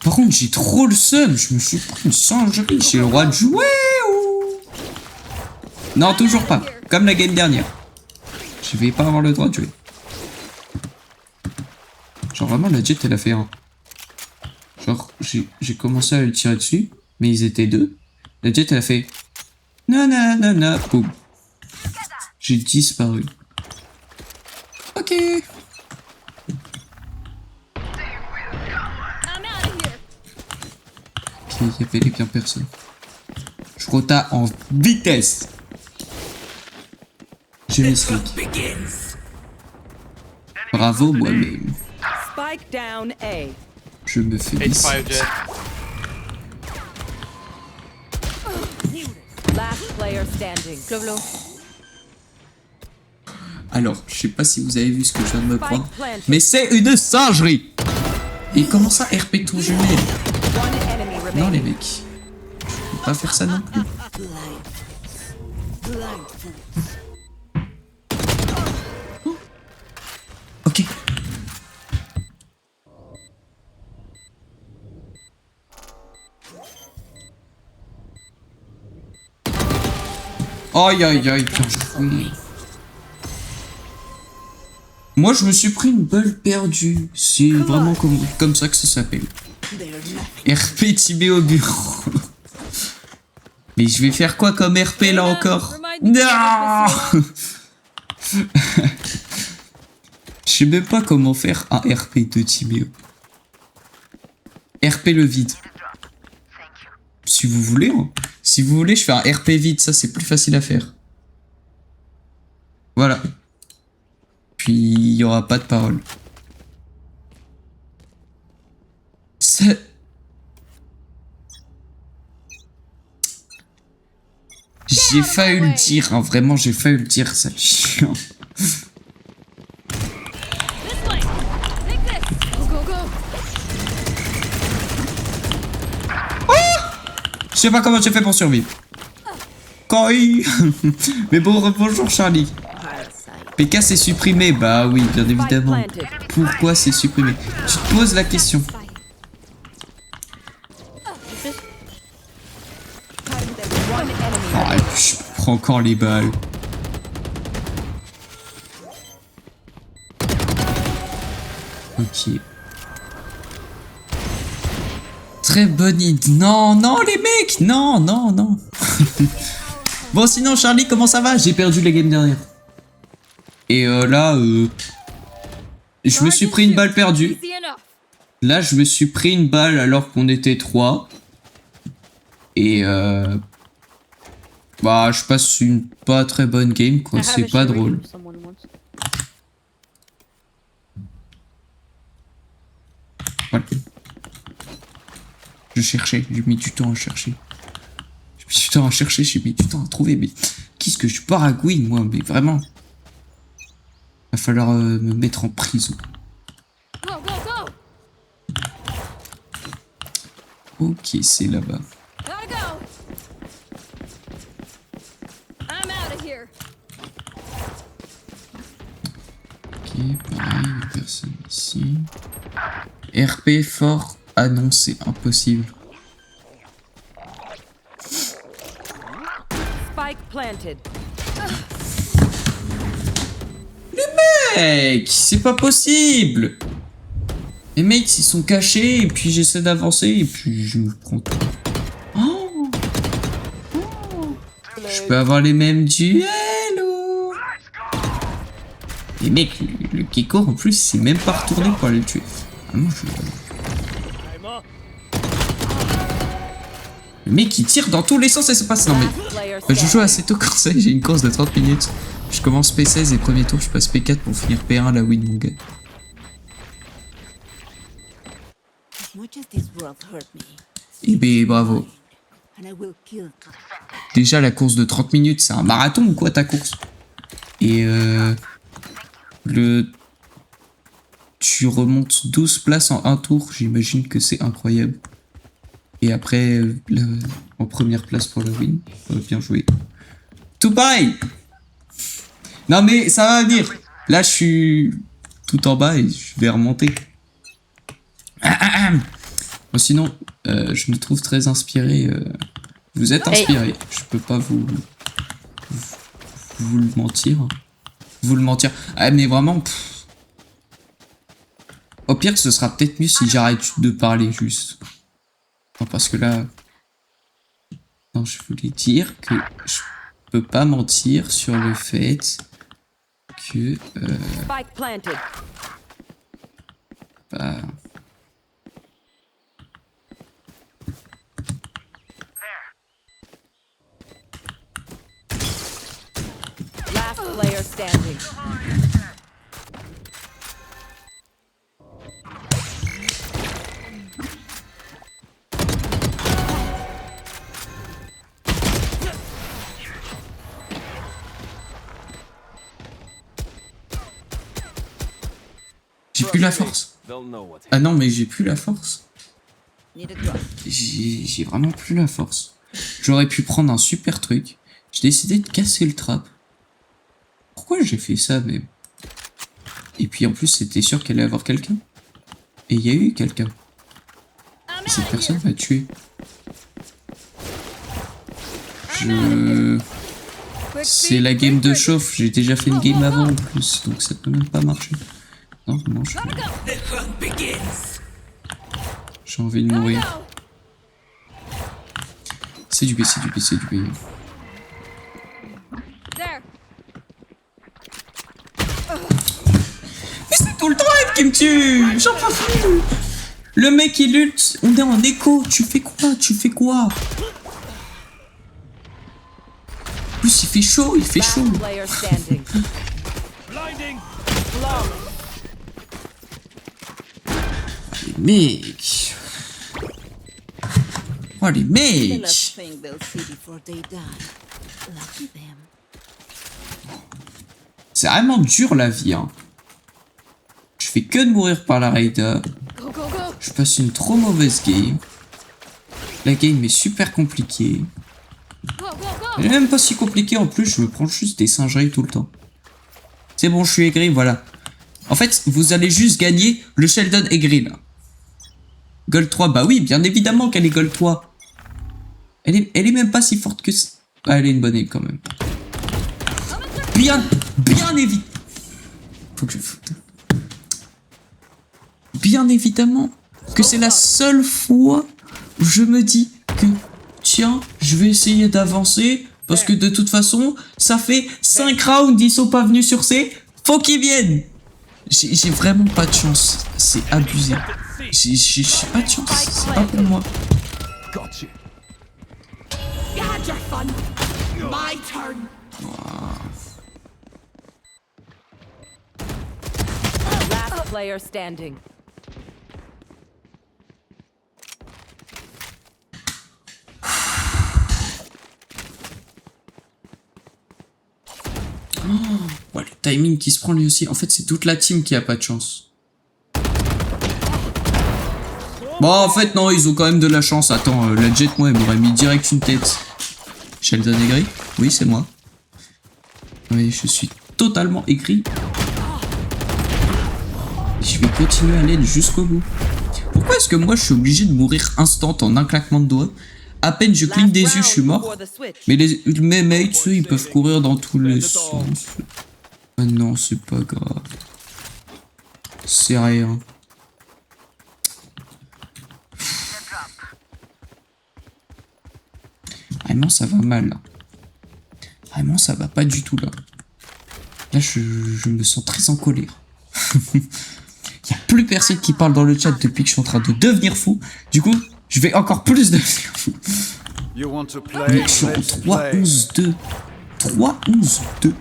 Par contre j'ai trop le seum. Je me suis pris une singerie. J'ai le droit de jouer ou... Non toujours pas. Comme la game dernière. Je vais pas avoir le droit de jouer. Genre vraiment la jet elle a fait un. Genre j'ai commencé à le tirer dessus. Mais ils étaient deux. La jet elle a fait. Nanana. Boum. J'ai disparu. Ok. I'm out of here. Ok, il y avait bien personne. Je rota en vitesse. J'ai mis ce truc. Bravo moi-même. Spike down A. Je me fais bis. 85 jet. Last player standing. Lovelo. Alors, je sais pas si vous avez vu ce que je viens de me prendre. Spike planted. Mais c'est une singerie. Et comment ça RP tout jumelle? One enemy Non les remaining. mecs. Je peux pas faire ça non plus. Oh. Ok. Aïe aïe aïe, bien joué. Moi je me suis pris une balle perdue. C'est vraiment comme ça que ça s'appelle. RP Tibé au bureau. Mais je vais faire quoi comme RP là encore? Non. Je sais même pas comment faire un RP de Tibéo. RP le vide. Si vous voulez, hein. Si vous voulez, je fais un RP vide, ça c'est plus facile à faire. Voilà. Puis il y aura pas de parole. J'ai failli le dire, hein. Vraiment j'ai failli le dire, ça chiant. This way. Take this. Go, go, go. Je sais pas comment j'ai fait pour survivre. Koi. Mais bon, bonjour Charlie. PK c'est supprimé, bah oui, bien Spike évidemment. planted. Pourquoi c'est supprimé? Tu te poses la question. One enemy. Ah, je prends encore les balles. Ok. Très bonne idée. Non, non, les mecs. Non, non, non. Bon, sinon, Charlie, comment ça va? J'ai perdu les games dernières. Et là, je me suis pris une balle perdue. Easy enough. Là, je me suis pris une balle alors qu'on était 3. Et bah, je passe une pas très bonne game, quoi. C'est pas drôle. cherchais, j'ai mis du temps à chercher. J'ai mis du temps à chercher, j'ai mis du temps à trouver, mais qu'est-ce que je baragouine, moi, mais vraiment. Va falloir me mettre en prison. Go, go, go! Ok, c'est là-bas. Gotta go! I'm out of here. Ok, pareil, il y a personne ici. RP fort. Ah non, c'est impossible. Spike planted. Mec, c'est pas possible. Les mecs, ils sont cachés, et puis j'essaie d'avancer, et puis je me prends tout. Oh. Oh. Je peux avoir les mêmes duels, oh. Et mec, le Keko, en plus, il s'est même pas retourné pour aller le tuer. Ah, moi, Le mec, il tire dans tous les sens et se passe. Non, mais je joue assez tôt comme ça, j'ai une course de 30 minutes. Je commence P16 et premier tour, je passe P4 pour finir P1, la win, mon gars. Eh ben, bravo. Déjà, la course de 30 minutes, c'est un marathon ou quoi, ta course? Et tu remontes 12 places en un tour, j'imagine que c'est incroyable. Et après, en première place pour la win. Bien joué. Tout pareil. Non mais ça va venir. Là, je suis tout en bas et je vais remonter. Bon, sinon, je me trouve très inspiré. Vous êtes inspiré. Je peux pas vous le mentir. Vous le mentir. Ah mais vraiment... Pff. Au pire, ce sera peut-être mieux si j'arrête de parler juste. Non, parce que là... Non, je voulais dire que je peux pas mentir sur le fait que... Spike planted. Bah... Last player standing. J'ai plus la force. Ah non, mais j'ai plus la force. J'ai vraiment plus la force. J'aurais pu prendre un super truc. J'ai décidé de casser le trap. Pourquoi j'ai fait ça même? Et puis en plus, c'était sûr qu'elle allait avoir quelqu'un. Et il y a eu quelqu'un. Cette personne m'a tué. C'est la game de chauffe. J'ai déjà fait une game avant en plus. Donc ça peut même pas marcher. Non, non, j'ai envie de mourir. C'est du B, c'est du B, c'est du B. Mais c'est tout le temps elle qui me tue. J'en peux plus. Le mec il lutte. On est en écho. Tu fais quoi? Tu fais quoi? En plus il fait chaud, il fait chaud. Player standing. Les mecs. Oh les mecs. C'est vraiment dur la vie, hein. Je fais que de mourir par la Raider. Je passe une trop mauvaise game. La game est super compliquée. Elle est même pas si compliquée en plus, je me prends juste des singeries tout le temps. C'est bon, je suis aigri, voilà. En fait, vous allez juste gagner le Sheldon aigri là. Gold 3, bah oui, bien évidemment qu'elle est Gold 3. Elle est même pas si forte que ça. Ah, elle est une bonne aim quand même. Bien évidemment. Faut que je foute. Bien évidemment que c'est la seule fois où je me dis que tiens, je vais essayer d'avancer parce que de toute façon, ça fait 5 rounds, ils sont pas venus sur C. Faut qu'ils viennent. J'ai vraiment pas de chance. C'est abusé. J'ai pas de chance. C'est pas pour moi. Last player standing. Ouais, le timing qui se prend lui aussi. En fait, c'est toute la team qui a pas de chance. Bon, en fait, non, ils ont quand même de la chance. Attends, la Jet, moi, elle m'aurait mis direct une tête. Sheldon aigri? Oui, c'est moi. Oui, je suis totalement aigri. Je vais continuer à aller jusqu'au bout. Pourquoi est-ce que moi, je suis obligé de mourir instant en un claquement de doigts? À peine je cligne des yeux, je suis mort. Mais mes mates, eux, ils peuvent courir dans tous les sens. Ah non, c'est pas grave. C'est rien. Vraiment, ça va mal, là. Vraiment, ça va pas du tout, là. Là, je me sens très en colère. Y a plus personne qui parle dans le chat depuis que je suis en train de devenir fou. Du coup, je vais encore plus devenir fou. Mec, je suis en 3-11-2. 3-11-2.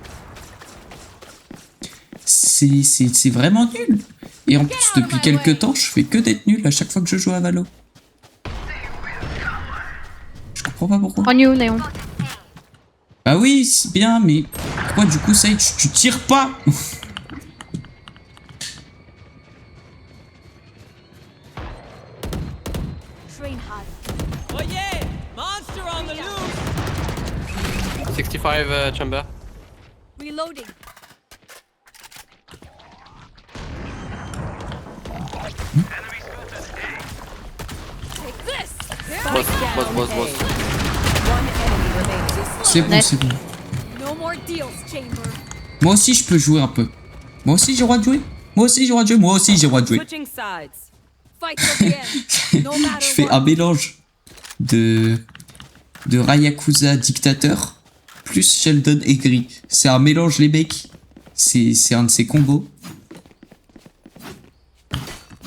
C'est vraiment nul. Et en plus, depuis quelques temps, je fais que d'être nul à chaque fois que je joue à Valo. Je comprends pas pourquoi. On you, Néon. Bah oui, c'est bien, mais pourquoi du coup, Sage, tu tires pas? Train hard. 65 chamber. Reloading. Take this. Boss. One enemy remaining. C'est bon, c'est bon. No more deals, Chamber. Moi aussi, je peux jouer un peu. Moi aussi, j'ai le droit de jouer. Moi aussi, j'ai le droit de jouer. Moi aussi, j'ai le droit de jouer. Switching sides. Fight till the end. No matter Je fais what. un mélange de Rayakuza dictateur plus Sheldon aigri. C'est un mélange, les mecs. C'est un de ces combos.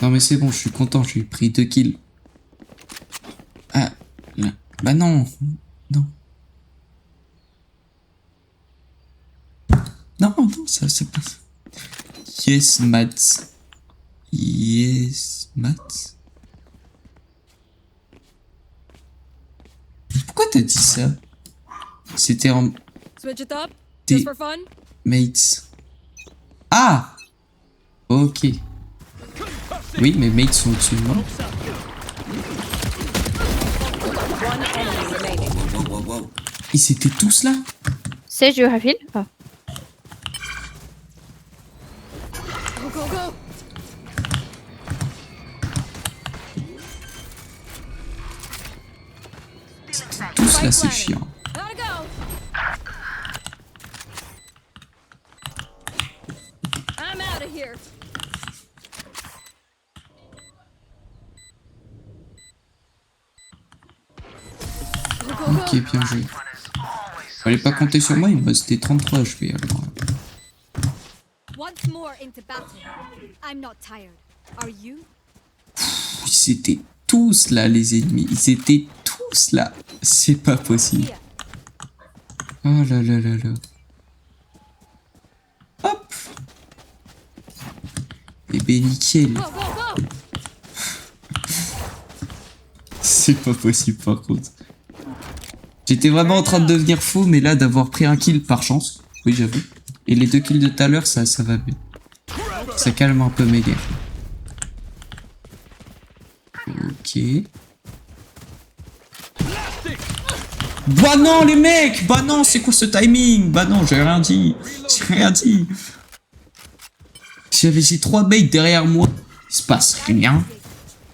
Non mais c'est bon, je suis content, j'ai pris 2 kills. Ah, là. Bah non. Non. Non, ça passe. Yes, Matt. Yes, Matt. Pourquoi t'as dit ça? C'était en Switch it up. Des- Just for fun. mates. Ah! Ok. Oui, mes mates sont au-dessus de moi. One enemy remaining. Ils étaient tous là? Sage, you have heal? Ah. Go, go, go. Tous là, c'est chiant. Gotta go. I'm out of here. Go, go, go. Ok, bien joué. Fallait pas compter sur moi, il me restait 33 HP alors. Once more into battle. I'm not tired. Are you? Ils étaient tous là, les ennemis. Ils étaient tous là. C'est pas possible. Here. Oh là là là là. Hop. Et ben nickel. Go, go, go. C'est pas possible par contre. J'étais vraiment en train de devenir fou, mais là d'avoir pris un kill par chance. Oui, j'avoue. Et les 2 kills de tout à l'heure, ça va mieux. Ça calme un peu mes guerres. Ok. Bah non les mecs! Bah non, c'est quoi ce timing? Bah non, j'ai rien dit. J'ai rien dit. J'avais ces 3 mates derrière moi. Il se passe rien.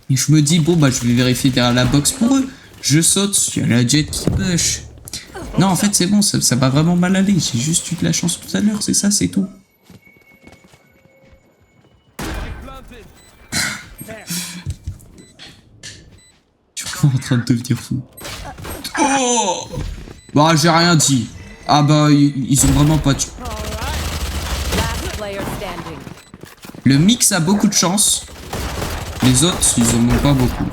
Et je me dis, bon bah je vais vérifier derrière la box pour eux. Je saute, il y a la Jet qui push. Non, en fait c'est bon, ça va vraiment mal aller. J'ai juste eu de la chance tout à l'heure, c'est ça, c'est tout. Je suis vraiment en train de devenir fou. Oh! Bah j'ai rien dit. Ah bah ils ont vraiment pas de... Last player standing. Le mix a beaucoup de chance. Les autres, ils en ont pas beaucoup.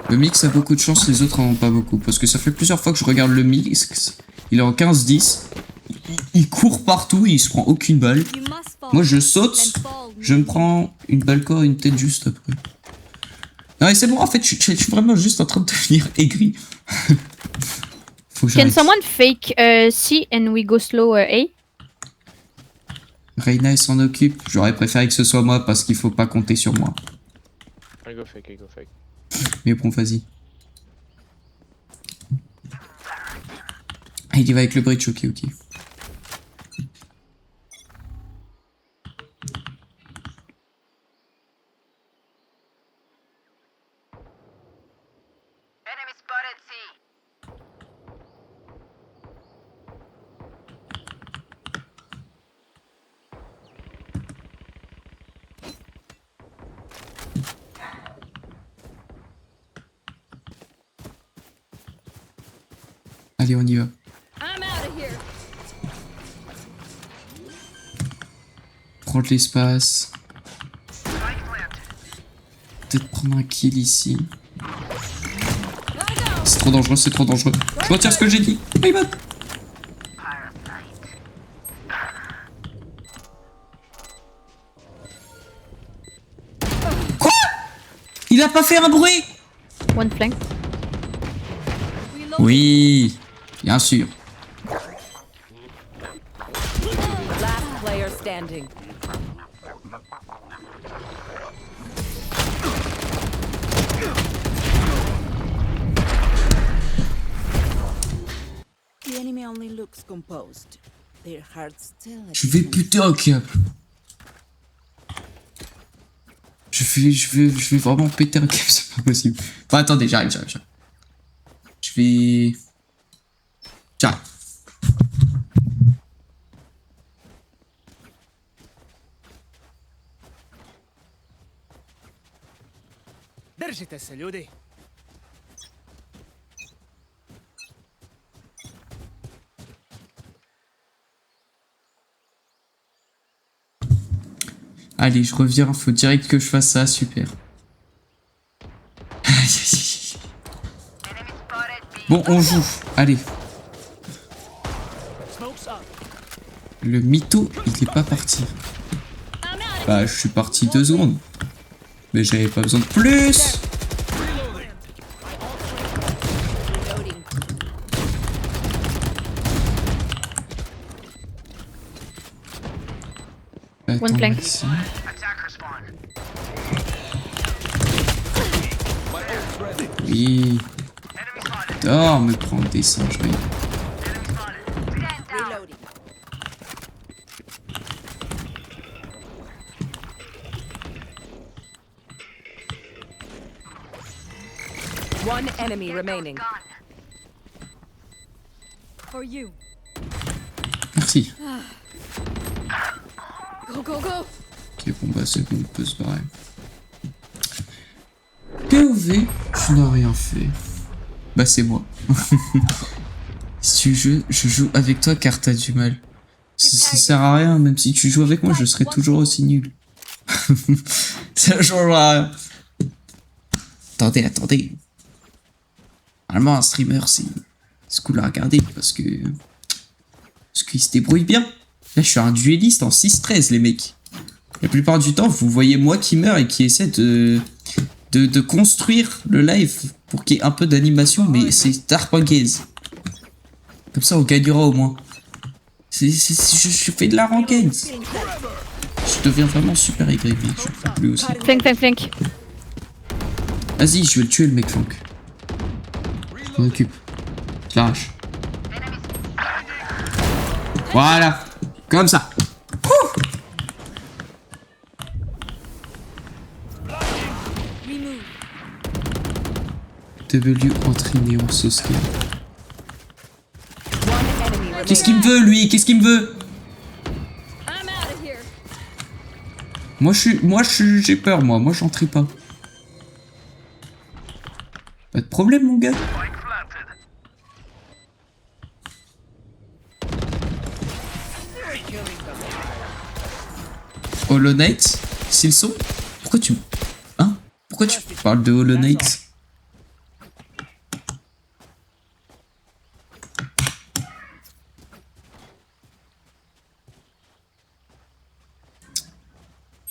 Le mix a beaucoup de chance, les autres en ont pas beaucoup. Parce que ça fait plusieurs fois que je regarde le mix. Il est en 15-10. Il court partout et il se prend aucune balle. You must fall. Moi je saute, Then fall. je me prends une balle corps et une tête juste après. Non mais c'est bon, en fait je suis vraiment juste en train de devenir aigri. Faut que Can j'arrête. someone fake C and we go slow A? Reina elle s'en occupe. J'aurais préféré que ce soit moi parce qu'il faut pas compter sur moi. I go fake, I go fake. Mais bon, vas-y. Ah, il y va avec le bridge, ok, ok. Allez, on y va. I'm out of here. Prendre l'espace. Peut-être prendre un kill ici. C'est trop dangereux, c'est trop dangereux. Je retire ce que j'ai dit. My bad. Quoi? Il a pas fait un bruit? One flank. Oui, bien sûr. Last player standing. The enemy only looks composed. Their hearts still at Je vais péter un câble. Je vais vraiment péter un câble, c'est pas possible. Enfin, attendez, j'arrive. Je vais... J'arrive. Держите се, люди. Allez, je reviens, faut direct que je fasse ça, super. Aïe, aïe, aïe. Bon, on joue, allez. Smokes up. Le mytho, il est pas parti. Bah, je suis parti 2 secondes. Mais j'avais pas besoin de plus. Attends, One flank. ici. Oui. Oh, me prendre des singes, oui. reloading. One enemy remaining. For you. Merci. Go, go, go. Ok, bon bah c'est bon, on peut se barrer. POV, tu n'as rien fait. Bah c'est moi. Si tu joues, je joue avec toi car t'as du mal. Ça sert à rien, même si tu joues avec moi, je serai toujours aussi nul. Ça changera rien. Attendez. Normalement, un streamer, c'est cool à regarder parce qu'il se débrouille bien. Là, je suis un duelliste en 6-13, les mecs. La plupart du temps, vous voyez moi qui meurs et qui essaie de construire le live pour qu'il y ait un peu d'animation, mais c'est Dark Gaze. Comme ça, on gagnera au moins. Je fais de la ranked. Je deviens vraiment super aigri, mec. Je peux plus aussi. Flank. Vas-y, je vais le tuer, le mec flank. Je m'en occupe. Je l'arrache. Voilà. Comme ça. W entraîné en sauce. One enemy remaining. Qu'est-ce qu'il me veut, lui? Qu'est-ce qu'il me veut? I'm out of here. Moi, j'ai peur, moi. Moi, j'entrais pas. Pas de problème, mon gars. Hollow Knight, s'ils sont. Pourquoi tu parles de Hollow Knight?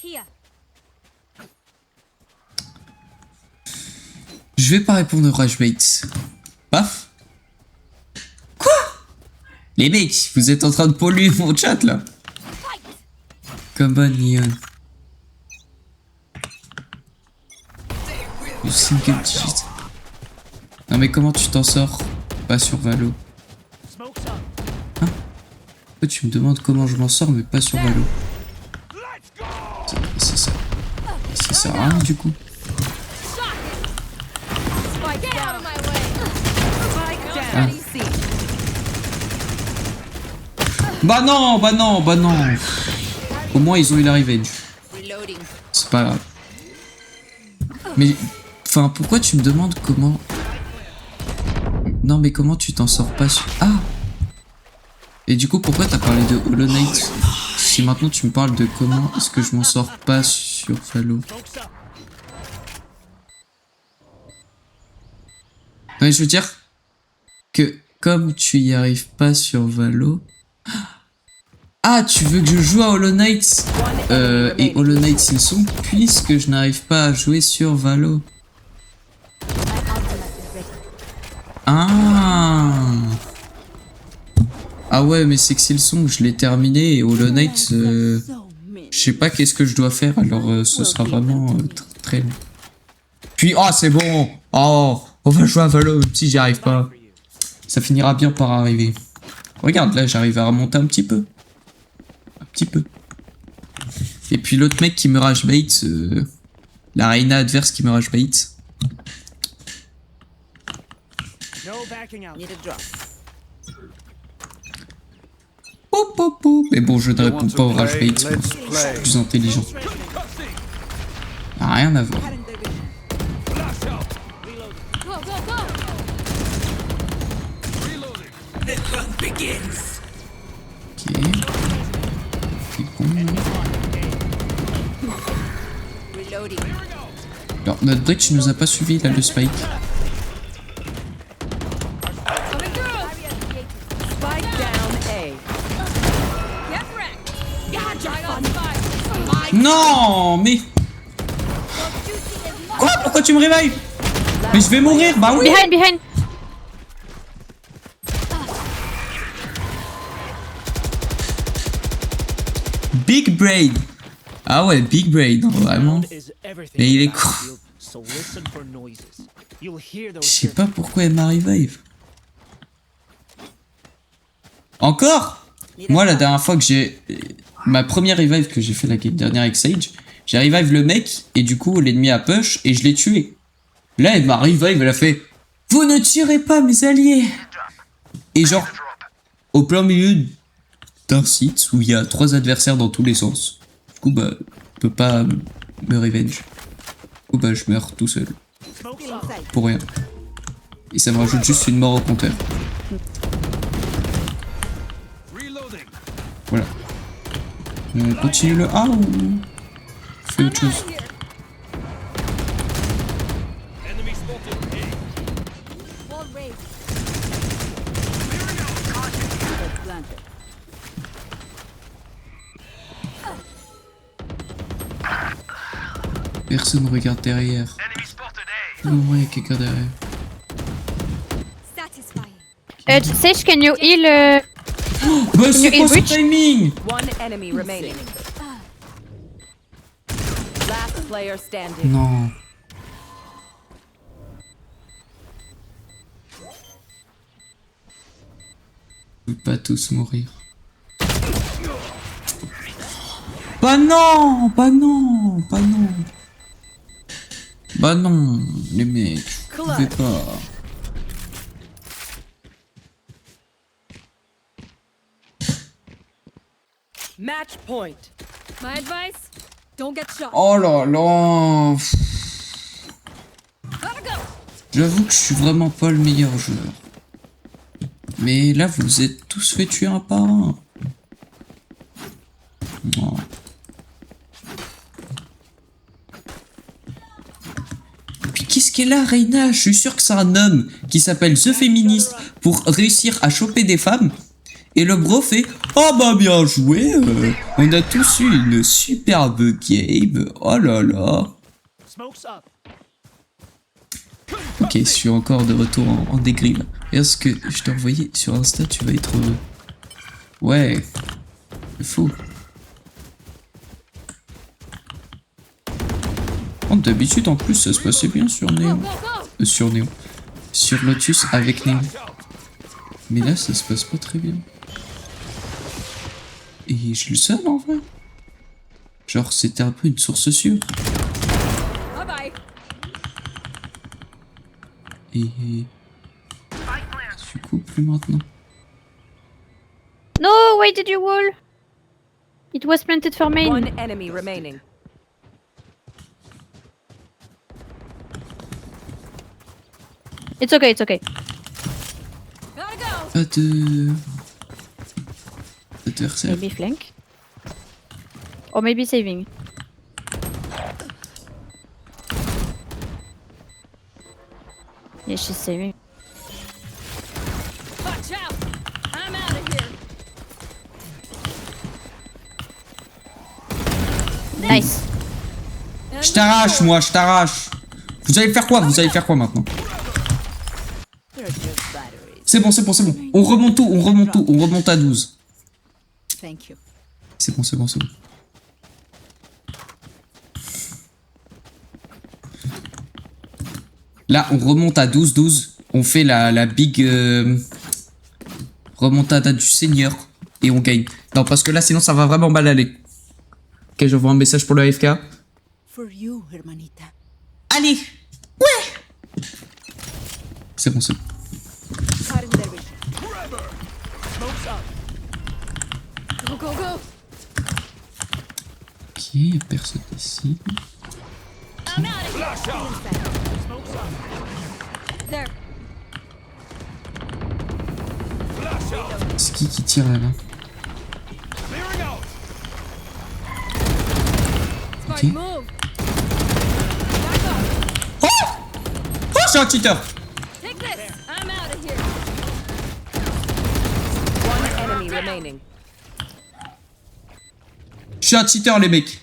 Here. Je vais pas répondre au Rage Bait. Paf. Les mecs, vous êtes en train de polluer mon chat là. Come on, Leon. You single digit. Non mais comment tu t'en sors? Pas sur Valo. Smoke's up. Pourquoi tu me demandes comment je m'en sors mais pas sur Valo? C'est ça. Ça sert à rien du coup. Spike Get out down. of my way. Spike down. Ah. C. Bah non, bah non, bah non. Au moins ils ont eu la revenge. Reloading. C'est pas grave. Mais, enfin, pourquoi tu me demandes comment... Non mais comment tu t'en sors pas sur... Ah! Et du coup, pourquoi t'as parlé de Hollow Knight si maintenant tu me parles de comment est-ce que je m'en sors pas sur Valo? Smoke's up. Non mais je veux dire que comme tu y arrives pas sur Valo... Ah, tu veux que je joue à Hollow Knight et Hollow Knight Silksong puisque je n'arrive pas à jouer sur Valo. Ah. Ah ouais, mais c'est que Silksong, je l'ai terminé et Hollow Knight, je sais pas qu'est-ce que je dois faire, alors ce sera vraiment très long. Puis, oh, c'est bon. Oh, on va jouer à Valo, même si j'y arrive pas. Ça finira bien par arriver. Regarde, là, j'arrive à remonter un petit peu. Un petit peu. Et puis l'autre mec qui me rage bait, la Reina adverse qui me rage bait. No backing out. Need a drop. Pop, pop, pop. Mais bon, je ne réponds pas au rage bait. Je suis plus intelligent. Ah, rien à voir. Go, go, go. Ok. C'est con. Reloading. Alors, notre bridge nous a pas suivi là, le spike. Coming through. Spike down A. Get wrecked. Gotcha. Right on spike. Non, mais. Quoi? Pourquoi tu me réveilles? Mais je vais mourir, bah oui! Behind, behind. Big brain! Ah ouais, big brain, vraiment. Sound is everything Mais il est on the con. battlefield, so listen for noises. You'll hear those Je sais here. pas pourquoi elle m'a revive. Encore? Moi, la dernière fois que j'ai... Ma première revive que j'ai fait la game dernière avec Sage, j'ai revive le mec, et du coup, l'ennemi a push, et je l'ai tué. Là, elle m'a revive, elle a fait... Vous ne tuerez pas mes alliés! Et genre, au plein milieu d'un site où il y a 3 adversaires dans tous les sens. Du coup, bah, je peux pas me revenge. Du coup, bah, je meurs tout seul. Smoke's up. Pour rien. Et ça me rajoute juste une mort au compteur. Voilà. On continue le A ou on fait autre chose? Wall raised. Planted. Personne regarde derrière. Non, il y a quelqu'un derrière. Satisfying. Sage, can you heal? Bah, c'est you quoi ce reach? timing? One enemy remaining. Last player standing. Non. On peut pas tous mourir. Bah non, bah non, bah non. Bah non, les mecs, vous pouvez pas. Match point. My advice: don't get shot. Oh là là. Gotta go. J'avoue que je suis vraiment pas le meilleur joueur. Mais là, vous vous êtes tous fait tuer un par un. Non. Et puis qu'est-ce qu'elle a, Reina? Je suis sûr que c'est un homme qui s'appelle The Féministe pour réussir à choper des femmes. Et le bro fait « Oh bah bien joué, on a tous eu une superbe game, oh là là !» Smoke's up. Ok, je suis encore de retour en dégrive. Regarde ce que je t'ai envoyé sur Insta, tu vas être heureux. Ouais. C'est fou. Oh, d'habitude, en plus, ça se passait bien sur Néon. Sur Néon. Sur Lotus avec Néon. Mais là, ça se passe pas très bien. Et je suis le seul, en vrai. Genre, c'était un peu une source sûre. Bye bye. Et... Du coup, plus maintenant. No, why did you wall? It was planted for main. One enemy remaining. It's okay, it's okay. Gotta go. Pas de... Adversaire. Maybe flank. Or maybe saving. Yeah, she's saving. Watch out. I'm out of here. Nice. Je t'arrache, moi, je t'arrache. Vous allez faire quoi? Vous allez faire quoi maintenant? They're just batteries. C'est bon, c'est bon, c'est bon. On remonte tout, on remonte tout. On remonte à 12. Thank you. C'est bon, c'est bon, c'est bon. Là, on remonte à 12-12. On fait la big remontada du seigneur. Et on gagne. Non, parce que là, sinon, ça va vraiment mal aller. Ok, j'envoie un message pour le AFK. For you, hermanita. Allez. Ouais. C'est bon, c'est bon. Cutting their vision. Smoke's up. Go, go, go. Ok, y'a personne ici. I'm out of here. Smoke's up. There. C'est qui tire là-bas? Clearing out. Smart Ok. move. Back up. Oh, c'est un cheater. Take this. I'm out of here. One enemy remaining. Je suis un cheater, les mecs.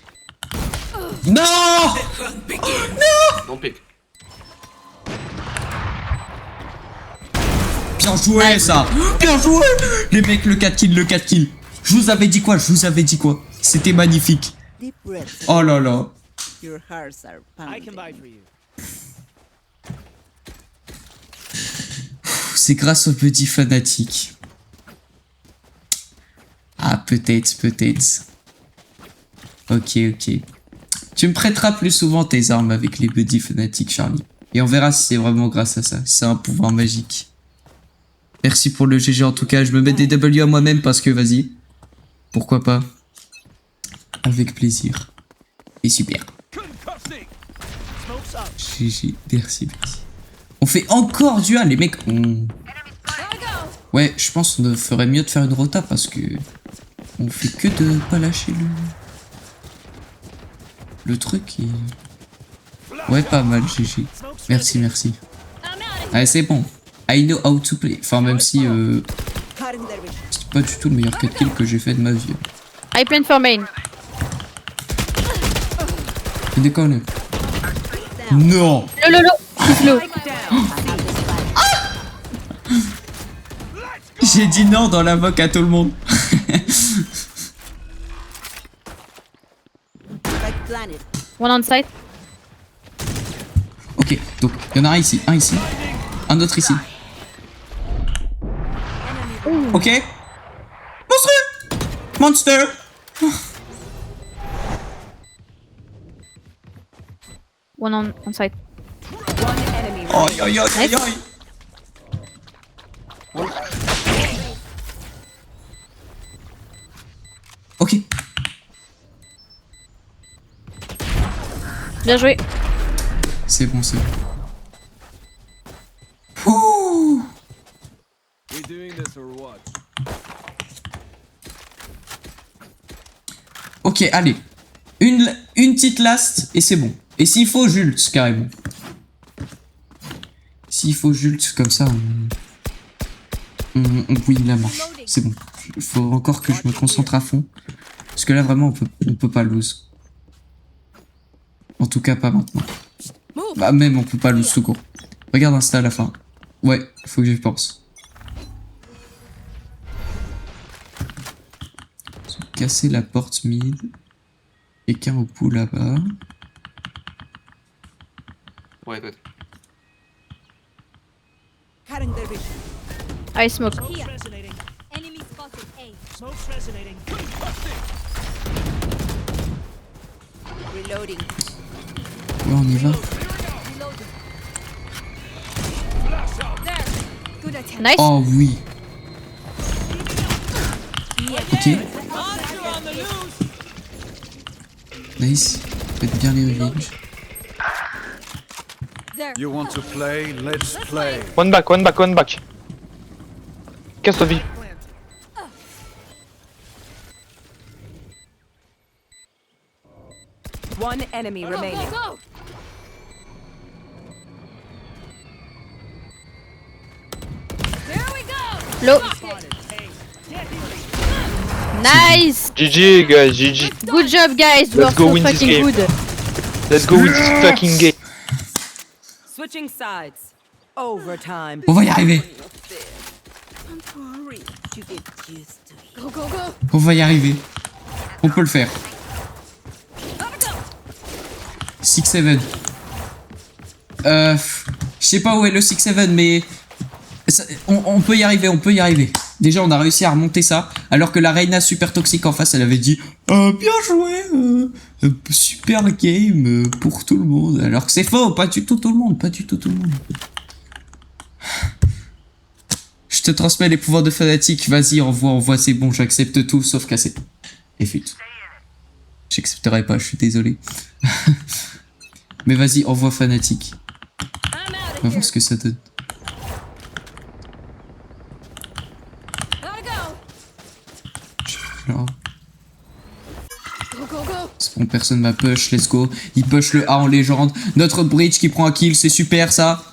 Non. Don't pick. Bien joué, ça. Bien joué. Les mecs, le 4 kills, le 4 kills. Je vous avais dit quoi? Je vous avais dit quoi? C'était magnifique. Deep breaths. Oh là là. Your hearts are I can pounding. buy for you. C'est grâce au petit fanatique. Ah, peut-être, peut-être. Ok, ok. Tu me prêteras plus souvent tes armes avec les buddies fanatiques, Charlie. Et on verra si c'est vraiment grâce à ça. Si c'est un pouvoir magique. Merci pour le GG en tout cas. Je me mets des W à moi-même parce que, vas-y. Pourquoi pas. Avec plaisir. Et super. Smoke's up. GG, merci, merci. On fait encore du A, les mecs. Ouais, je pense qu'on ferait mieux de faire une rota parce que... On fait que de pas lâcher le truc et... Ouais, pas mal, GG. Merci, merci. Allez, c'est bon. I know how to play. Enfin, même si Cutting their vision. c'est pas du tout le meilleur 4 kills que j'ai fait de ma vie. I plant for main. Tu déconnes. Non. Lolo, he's low. J'ai dit non dans la moque à tout le monde. Like planet. One on site. Ok, donc il y en a un ici, un autre ici. Ok. Monster. One on site. One enemy remaining. Aïe aïe aïe aïe aïe. Ok. Bien joué. C'est bon, c'est bon. Ouh. Ok, allez. Une petite last et c'est bon. Et s'il faut, Jults, carrément. S'il faut, Jults, comme ça, on win la manche. C'est bon. Il faut encore que je me concentre à fond. Parce que là, vraiment, on peut pas lose. En tout cas, pas maintenant. Bah, même, on peut pas lose tout court. Regarde Insta à la fin. Ouais, faut que j'y pense. casser la porte mid. Quelqu'un au pool là-bas. Ouais. Cutting their vision. I smoke. Smoke's resonating. Enemy spotted A. Smoke's resonating. Reloading. Ouais, on y va. Reloading. There. Good attempt. Nice. Oh oui. Ok. Nice. Faites bien les reviens. There. You want to play? Let's play. One back, one back, one back. Casse vie. One enemy remaining. Go. There we go. Low. Nice. GG guys, GG. Good job, guys. You Let's are go so win this fucking game. good. Let's go with this fucking game. Switching sides. Overtime. On va y arriver. Don't worry. You get used to it. Go, go, go. On va y arriver. On peut le faire. 6-7. Je sais pas où est le 6-7, mais on peut y arriver, on peut y arriver. Déjà, on a réussi à remonter ça, alors que la Reyna super toxique en face, elle avait dit bien joué, super game pour tout le monde. Alors que c'est faux, pas du tout tout le monde, pas du tout tout le monde. Je te transmets les pouvoirs de fanatique, vas-y, envoie, c'est bon, j'accepte tout, sauf casser. Et fuite. J'accepterai pas, je suis désolé. Mais vas-y, envoie fanatique. I'm out On of va here. voir ce que ça donne. Gotta go. Alors, Go, go, go. c'est bon, personne m'a push, let's go. Il push le A en légende. Notre bridge qui prend un kill, c'est super ça.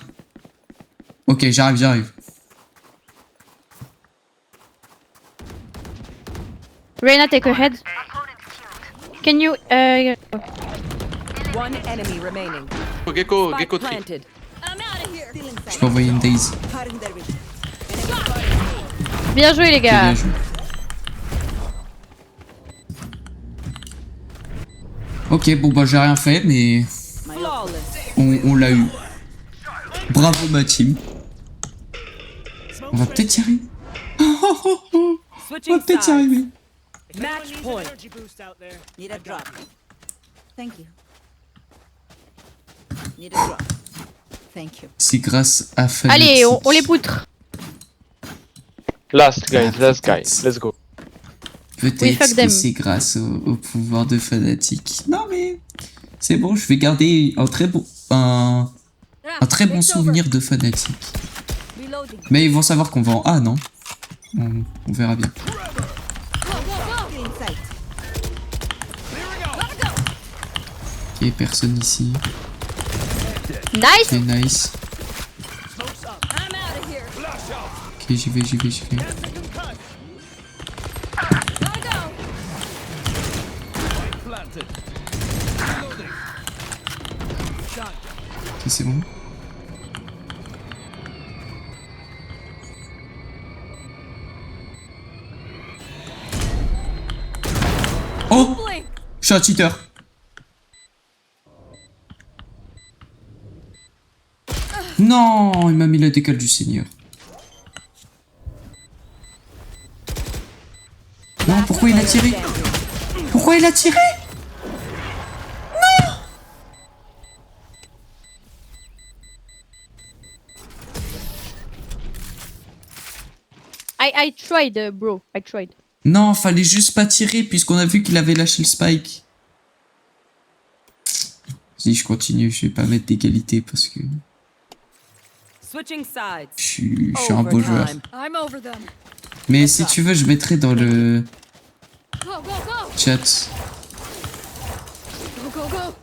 Ok, j'arrive. Reyna, take a head. Can you One enemy remaining. Gecko, Spike Gecko 3. planted. I'm out of here. Still inside. Je peux envoyer une daze. Cutting their vision. bien joué les Ok, gars. bien joué. Ok, bon bah j'ai rien fait, mais Flawless. on l'a eu. Bravo ma team. On va peut-être y arriver. On Switching va peut-être y sides. arriver. Match point. Energy boost out there. Need a drop. Thank you. Need a drop. Thank you. C'est grâce à Fanatic. Allez, on les poutre. Last guys, last guys. Let's go. Oui, Peut-être fuck que them. c'est grâce au pouvoir de Fanatic. Non mais c'est bon, je vais garder un très bon souvenir de Fanatic. Reloading. Mais ils vont savoir qu'on va en A, non on verra bien. Go, go, go. Still inside. Gotta go. Ok, personne ici. Nice. Ok, nice. Smoke's up. I'm out of here. Flash out. Ok, j'y vais. Second cut. Gotta go. Spike planted. Reloading. Done. Ok, c'est bon. Oh, Blink. je suis un cheater. Non, il m'a mis la décale du Seigneur. Non, pourquoi il a tiré? Pourquoi il a tiré? I tried, bro. I tried. Non, fallait juste pas tirer puisqu'on a vu qu'il avait lâché le spike. Si je continue, je vais pas mettre d'égalité parce que Switching sides. je suis un beau joueur. Overtime. I'm over them. Mais si tu veux, je mettrai dans le Go, go, go. chat. Go, go, go.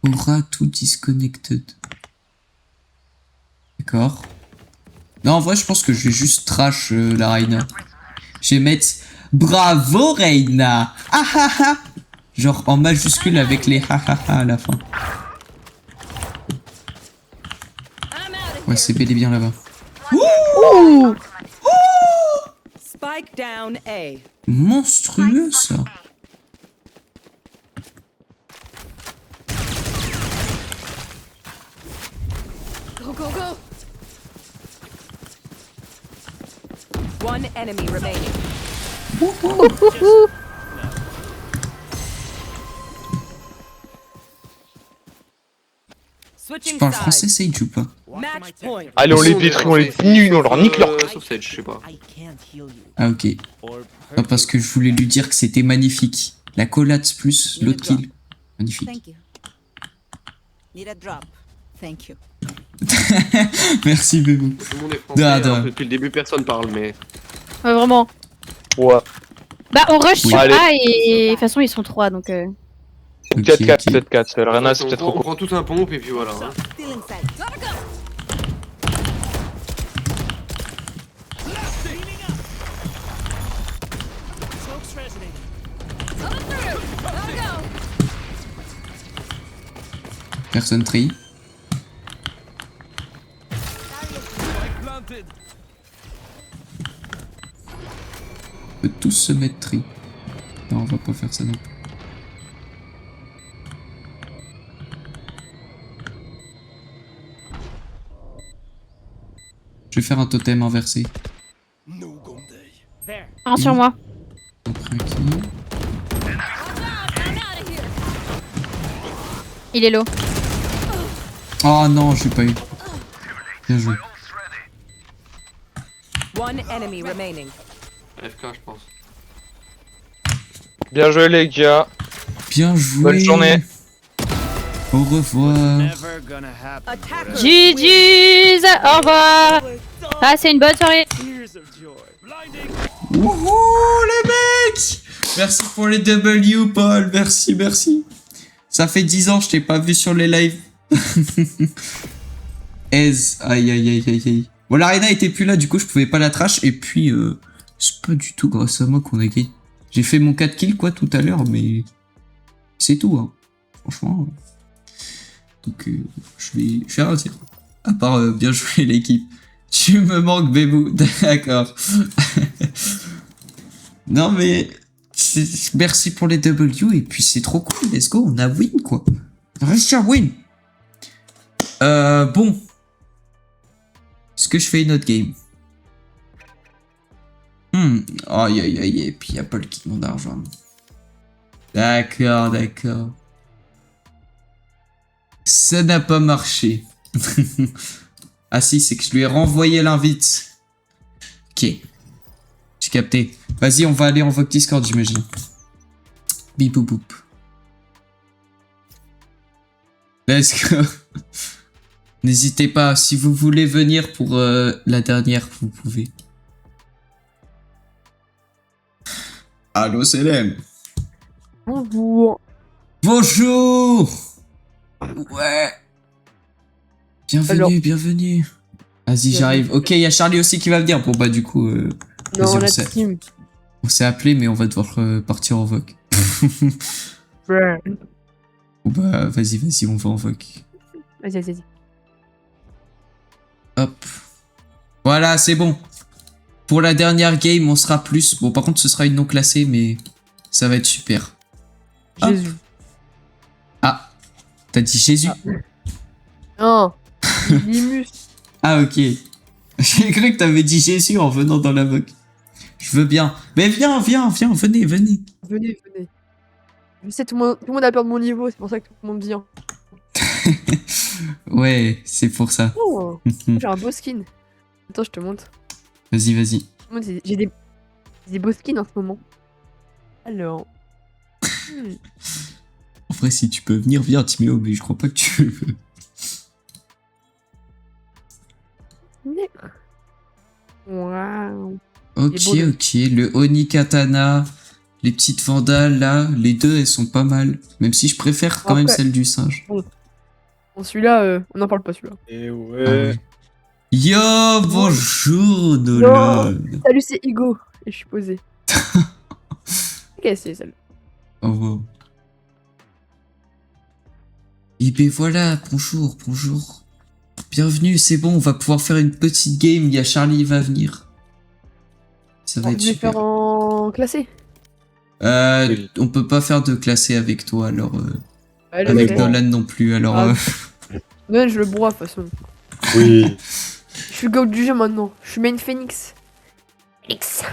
Aura tout disconnected. D'accord. Non, en vrai, je pense que je vais juste trash la Reyna. Je vais mettre bravo Reyna. Ah ah ah. Genre en majuscule avec les ha ha ha à la fin. I'm out of Ouais, here. c'est bel et bien là-bas. Ouh. Ouh. Spike down A. Monstrueux, ça. Go, go, go. One enemy remaining. Tu Switching parles français, sides. Sage, ou pas? Match point. Allez, on les détruit, on les nulle, on leur nique leur. Sauf Sage, je sais pas. I can't heal you. Ah, ok. Non, parce que je voulais lui dire que c'était magnifique. La collate plus l'autre kill. Magnifique. Thank you. Need a drop. Thank you. Merci, Bébou. Tout le monde est français. Da, alors da. que depuis le début, personne parle, mais. Ouais, vraiment. Ouais. Bah, on rush sur Allez. A et de toute façon, ils sont 3 donc. Ok, 4-4, ok. 4-4. Le Rana, c'est on, peut-être prend, trop on court. prend tous un pompe et puis voilà. hein. Still inside. Gotta go. Smoke's resonating. Coming through. Gotta go. Personne tri. Spike planted. On peut tous se mettre tri. Non, on va pas faire ça non plus. Je vais faire un totem inversé. No Gondai. There. Un sur moi. Après qui? I'm out of here. Il est low. Oh non, j'ai pas eu. Bien joué. One enemy remaining. FK, je pense. Bien joué, les gars. Bien joué. Bonne journée. Au revoir. Never gonna happen. Attackers. GG's. Au revoir. Passez une bonne soirée. Tears of joy. Blinding. Wouhou les mecs. Merci pour les W, Paul. Merci, merci. Ça fait 10 ans que je t'ai pas vu sur les lives. Ez. Aïe, aïe, aïe, aïe, aïe. Bon, l'Arena était plus là, du coup, je pouvais pas la trash. Et puis, c'est pas du tout grâce à moi qu'on a gagné. J'ai fait mon 4 kills, quoi, tout à l'heure, mais c'est tout, hein. Franchement. Donc, je vais rien dire. À part bien jouer l'équipe. Tu me manques, Bébou. D'accord. Non, mais merci pour les W. Et puis, c'est trop cool. Let's go. On a win, quoi. Reste sur win. Bon. Est-ce que je fais une autre game? Aïe, aïe, aïe. Et puis, il y a Paul qui demande d'argent. D'accord, d'accord. Ça n'a pas marché. Ah si, c'est que je lui ai renvoyé l'invite. Ok. J'ai capté. Vas-y, on va aller en Vogue Discord, j'imagine. Bip boop boop. Let's go. N'hésitez pas, si vous voulez venir pour la dernière, vous pouvez. Allô, Célène. Bonjour. Bonjour. Ouais. Bienvenue, Alors. bienvenue. Vas-y, j'arrive. Ok, il y a Charlie aussi qui va venir. Bon, bah, du coup, Non, vas-y, la team. on s'est appelé, mais on va devoir partir en Vogue. Ouais. Bon, bah, vas-y, vas-y, on va en Vogue. Vas-y, vas-y. Hop. Voilà, c'est bon. Pour la dernière game, on sera plus. Bon, par contre, ce sera une non classée, mais ça va être super. Hop. Jésus. Ah, t'as dit Jésus? Non. Limus. Ah, ok. J'ai cru que t'avais dit Jésus en venant dans la Vogue. Je veux bien. Mais viens, viens, viens, venez, venez. Venez, venez. Je sais, tout le monde a peur de mon niveau, c'est pour ça que tout le monde vient. Ouais, c'est pour ça. Oh, j'ai un beau skin. Attends, je te montre. Vas-y, vas-y. J'ai des beaux skins en ce moment. Alors. En vrai, si tu peux venir, viens, Timéo, mais je crois pas que tu veux. Waouh. Ok, Il est beau, ok. Le Oni Katana, les petites vandales, là, les deux, elles sont pas mal. Même si je préfère quand même Après- celle du singe. Bon, celui-là, on n'en parle pas, celui-là. Et Ah ouais. ouais. Yo, bonjour, Nolan. Salut, c'est Hugo. Et je suis posé. Ok, c'est celle. Oh, wow. Et ben voilà, bonjour, bonjour. Bienvenue, c'est bon, on va pouvoir faire une petite game. Il y a Charlie, il va venir. Ça va On être voulait super. faire en classé. On peut pas faire de classé avec toi, alors... Allez, avec allez. Nolan non plus, alors... Ah. Ouais, je le broie de toute façon. Oui. Je suis le goat du jeu maintenant. Je suis main Phoenix. Phoenix.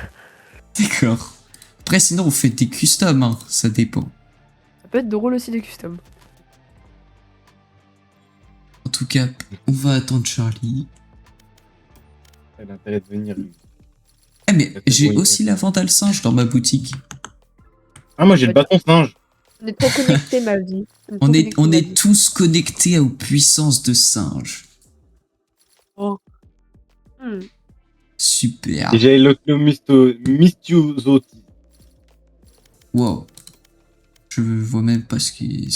D'accord. Après, sinon, on fait des customs, hein. Ça dépend. Ça peut être drôle aussi de custom. En tout cas, on va attendre Charlie. Elle a l'intérêt de venir. Eh, mais Peut-être j'ai oui. aussi la vandale singe dans ma boutique. Ah, moi j'ai le bâton singe. On est trop connectés, ma vie. On est tous connectés aux puissances de singe. Hmm. Super. Et j'ai l'Ostomistiosoti. Wow. Je vois même pas ce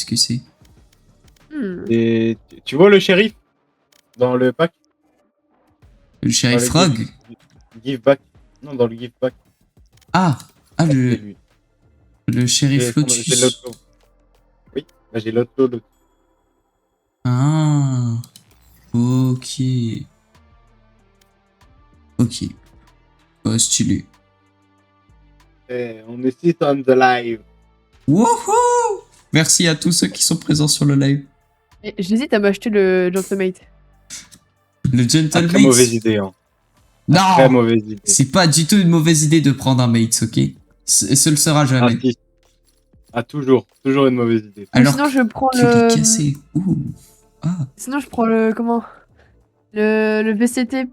que c'est. Hmm. Et tu vois le shérif dans le pack? Le shérif Dans le Frog. Give back. Non, dans le give back. Ah, C'est le lui. shérif J'ai Lotus. l'auto. Oui, bah j'ai l'auto. Ah. Ok. Ok. Oh, stylé. On est 6 on the live. Wouhou! Merci à tous ceux qui sont présents sur le live. Et j'hésite à m'acheter le Gentlemate. Le Très Gentlemate. mauvaise idée, hein. Non! Très mauvaise idée. C'est pas du tout une mauvaise idée de prendre un mate, ok? Ce le sera Ah, jamais. si. Ah, toujours une mauvaise idée. Alors sinon, je prends qu'il le. est cassé. Ouh. Ah. Sinon, je prends le. Comment? Le VCT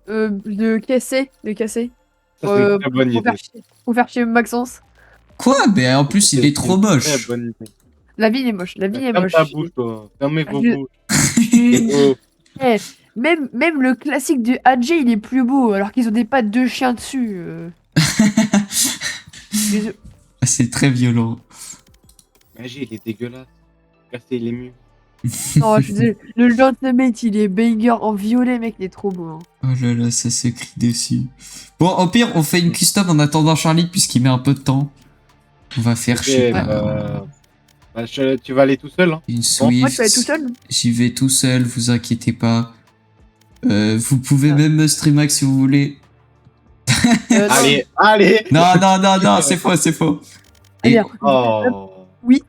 de cassé. De cassé. Ça, c'est une très bonne idée. Pour faire chier Maxence. Quoi? Mais en plus, il est trop une moche. Très bonne idée. La vie, il est moche. La vie est Ferme moche. ta bouche, toi. Fermez vos Je- bouches. Je- Oh. Eh, même le classique du AJ, il est plus beau, alors qu'ils ont des pattes de chien dessus. Désolé. Ah, c'est très violent. Magie, il est dégueulasse. Casser les murs. Non, je suis désolé. Le Gentlemate, il est banger en violet, mec, il est trop beau. Hein. Oh là là, ça se crie dessus. Bon, au pire, on fait une custom en attendant Charlie, puisqu'il met un peu de temps. On va faire, je sais Ok, pas, tu vas aller tout seul, hein. une Moi, Swift. tu vas être tout seul. J'y vais tout seul, vous inquiétez pas. Vous pouvez même me streamax si vous voulez. Non. Allez. Non, c'est faux, c'est faux. Eh bien, Oh. Oui.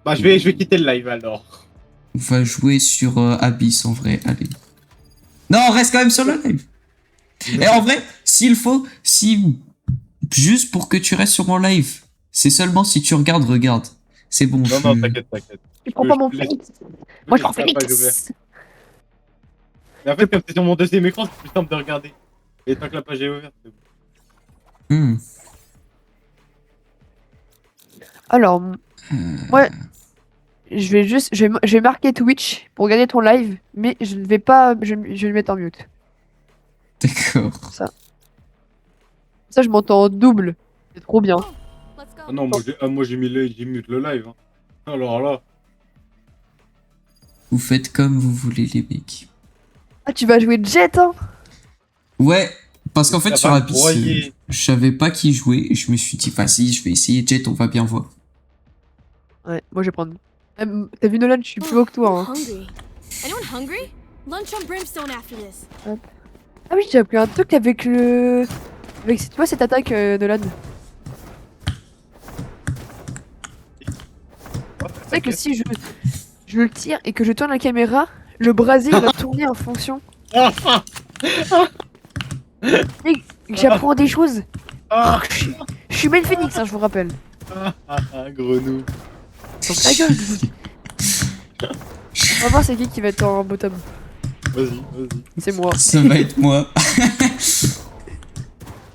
Bah, je vais quitter le live alors. On va jouer sur Abyss en vrai, allez. Non, on reste quand même sur le live. Et en vrai, s'il faut, juste pour que tu restes sur mon live, c'est seulement si tu regarde. C'est bon. Non, t'inquiète. je prends pas mon je te laisse. Phoenix. Moi, je prends laisse la page Phoenix. Mais en fait, comme c'est sur mon deuxième écran, c'est plus simple de regarder. Et tant que la page est ouverte, c'est bon. Alors, ouais. Je vais marquer Twitch pour regarder ton live, mais je ne vais pas. Je vais le mettre en mute. D'accord. Ça, je m'entends en double. C'est trop bien. Let's go. Ah non, moi j'ai mute le live. Hein. Alors là. Vous faites comme vous voulez, les mecs. Ah, tu vas jouer Jet, hein? Ouais, parce qu'en fait, Ça sur va Abyss, broyer. je savais pas qui jouer, et je me suis dit, vas-y, je vais essayer Jet, on va bien voir. Ouais, moi je vais prendre. T'as vu Nolan, je suis plus haut que toi. Hein. Hungry. Anyone hungry? Lunch on Brimstone after this. Ah oui, j'ai appris un truc avec le. Avec tu vois cette attaque, Nolan. C'est vrai que si je le tire et que je tourne la caméra, le brasier il va tourner en fonction. Et j'apprends des choses. Je suis main Phoenix, hein, je vous rappelle. Grenou. Donc ta gueule. On va voir c'est qui va être en bottom. Vas-y. C'est moi. Ça va être moi.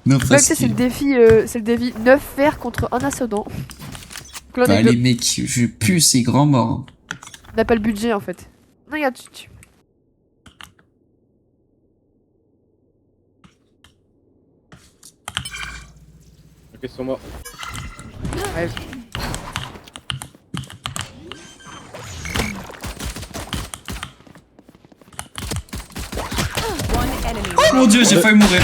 Non, Ouais, parce ça c'est que... le défi 9 fers contre un assaillant. Donc là, on, Bah, est les mecs, je pue ces grands morts. on n'a pas le budget en fait. Non, regarde, Ok, sur moi. Ouais. One enemy. Oh mon dieu, j'ai failli mourir.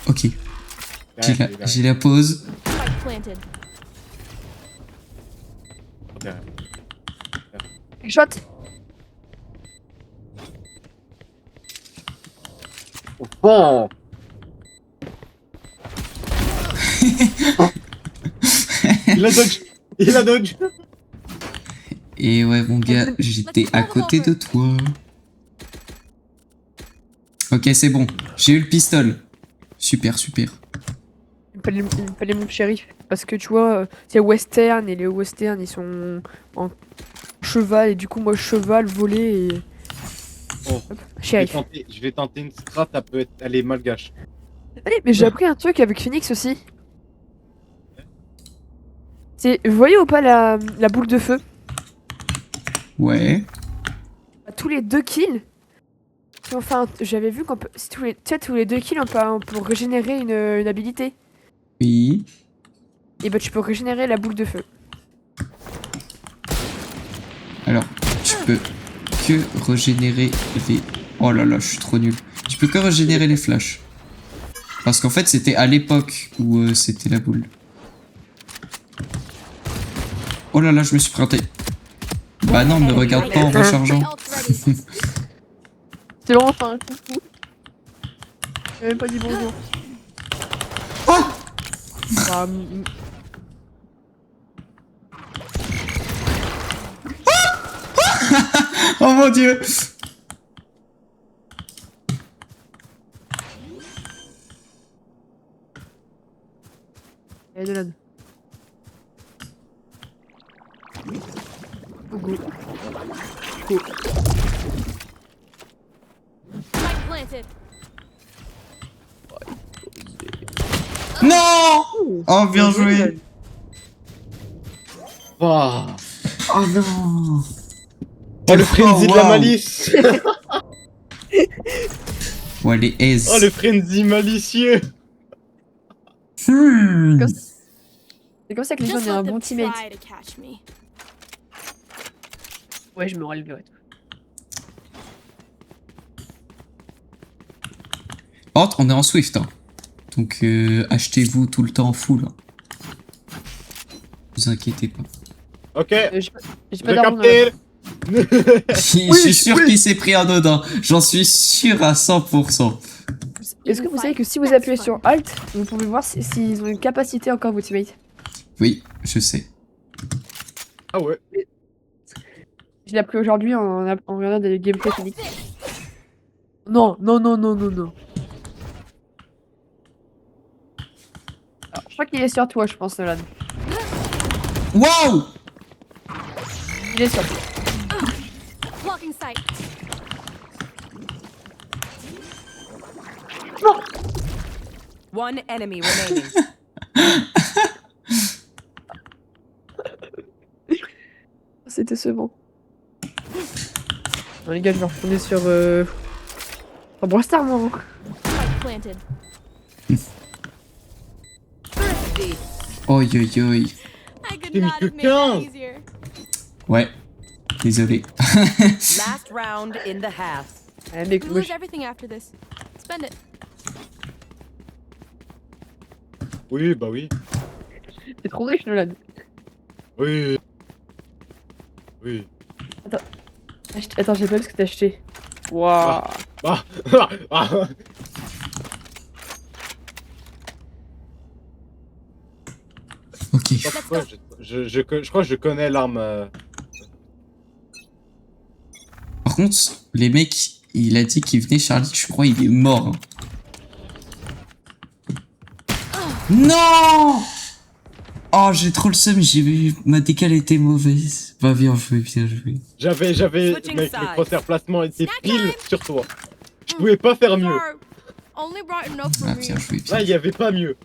Ok, j'ai la pause. Spike planted. derrière. Shot. Bon. Il a dodge. Il a dodge. Et ouais, mon gars, j'étais à côté de toi. Ok, c'est bon. J'ai eu le pistolet. Super, super. Il me fallait mon shérif. Parce que tu vois, c'est western et les westerns ils sont en cheval et du coup moi cheval, volé et. Oh. Hop, shérif. Je vais tenter une strat, elle est malgache. Allez, mais j'ai appris un truc avec Phoenix aussi. C'est, vous voyez ou pas la boule de feu? Ouais. À tous les 2 kills. Si on fait j'avais vu qu'on peut, si tous les 2 kills on peut régénérer une habilité. Oui. Et bah tu peux régénérer la boule de feu. Alors, tu peux que régénérer les... Oh là là, je suis trop nul. Tu peux que régénérer les flashs. Parce qu'en fait, c'était à l'époque où c'était la boule. Oh là là, je me suis planté. Bah non, me regarde pas en rechargeant. C'est long, enfin, coucou. J'ai même pas dit bonjour. Oh Bah, oh mon dieu. allez, Dolan. Go. Go. Spike planted. Non. Oh, bien joué. Oh, Oh non. oh le frenzy de la wow. malice. Ouais, les aises. Oh le frenzy malicieux. C'est comme ça que les gens ont un bon teammate. Try to catch me. Ouais, je me relèverai. Entre, on est en Swift, hein. Donc achetez-vous tout le temps en full. Hein. Vous inquiétez pas. Ok. J'ai J'ai pas d'argent. capté. Je suis sûr qu'il s'est pris un dodin. J'en suis sûr à 100%. Est-ce que vous savez que si vous appuyez sur Alt, vous pouvez voir s'ils ont une capacité encore vos teammates? Oui, je sais. Ah ouais. Je l'ai appris aujourd'hui en regardant des gameplays Phoenix. Non, non, non, non, non, non. Alors, je crois qu'il est sur toi, je pense, Nolan. Waouh. Il est sur toi. Blocking sight. Non. One enemy remaining. C'était ce bon. Non, les gars, je vais retourner sur. En Brawl moi. Spike planted. Thirsty. Oi oi oi. I could T'es mis not que have made that 15. easier. Ouais. Désolé. Last round in the half. Ah, mec, We moi, lose everything after this. Spend it. Oui, bah oui. t'es trop riche, Nolan. Oui. Oui. Attends, j'ai pas vu ce que t'as acheté. Waouh. Ah. Ah. Ok. Je sais pas pourquoi, je crois que je connais l'arme. Par contre, les mecs, il a dit qu'il venait Charlie, je crois il est mort. Hein. Non. Oh, j'ai trop le seum, j'ai vu ma décale était mauvaise. Bah bien joué, bien joué. J'avais, Switching mec, sides. le crosshair placement était pile sur toi. Je pouvais pas faire mieux. Far. Only brought enough for Ah, me. bien joué, bien Là, il y avait pas mieux.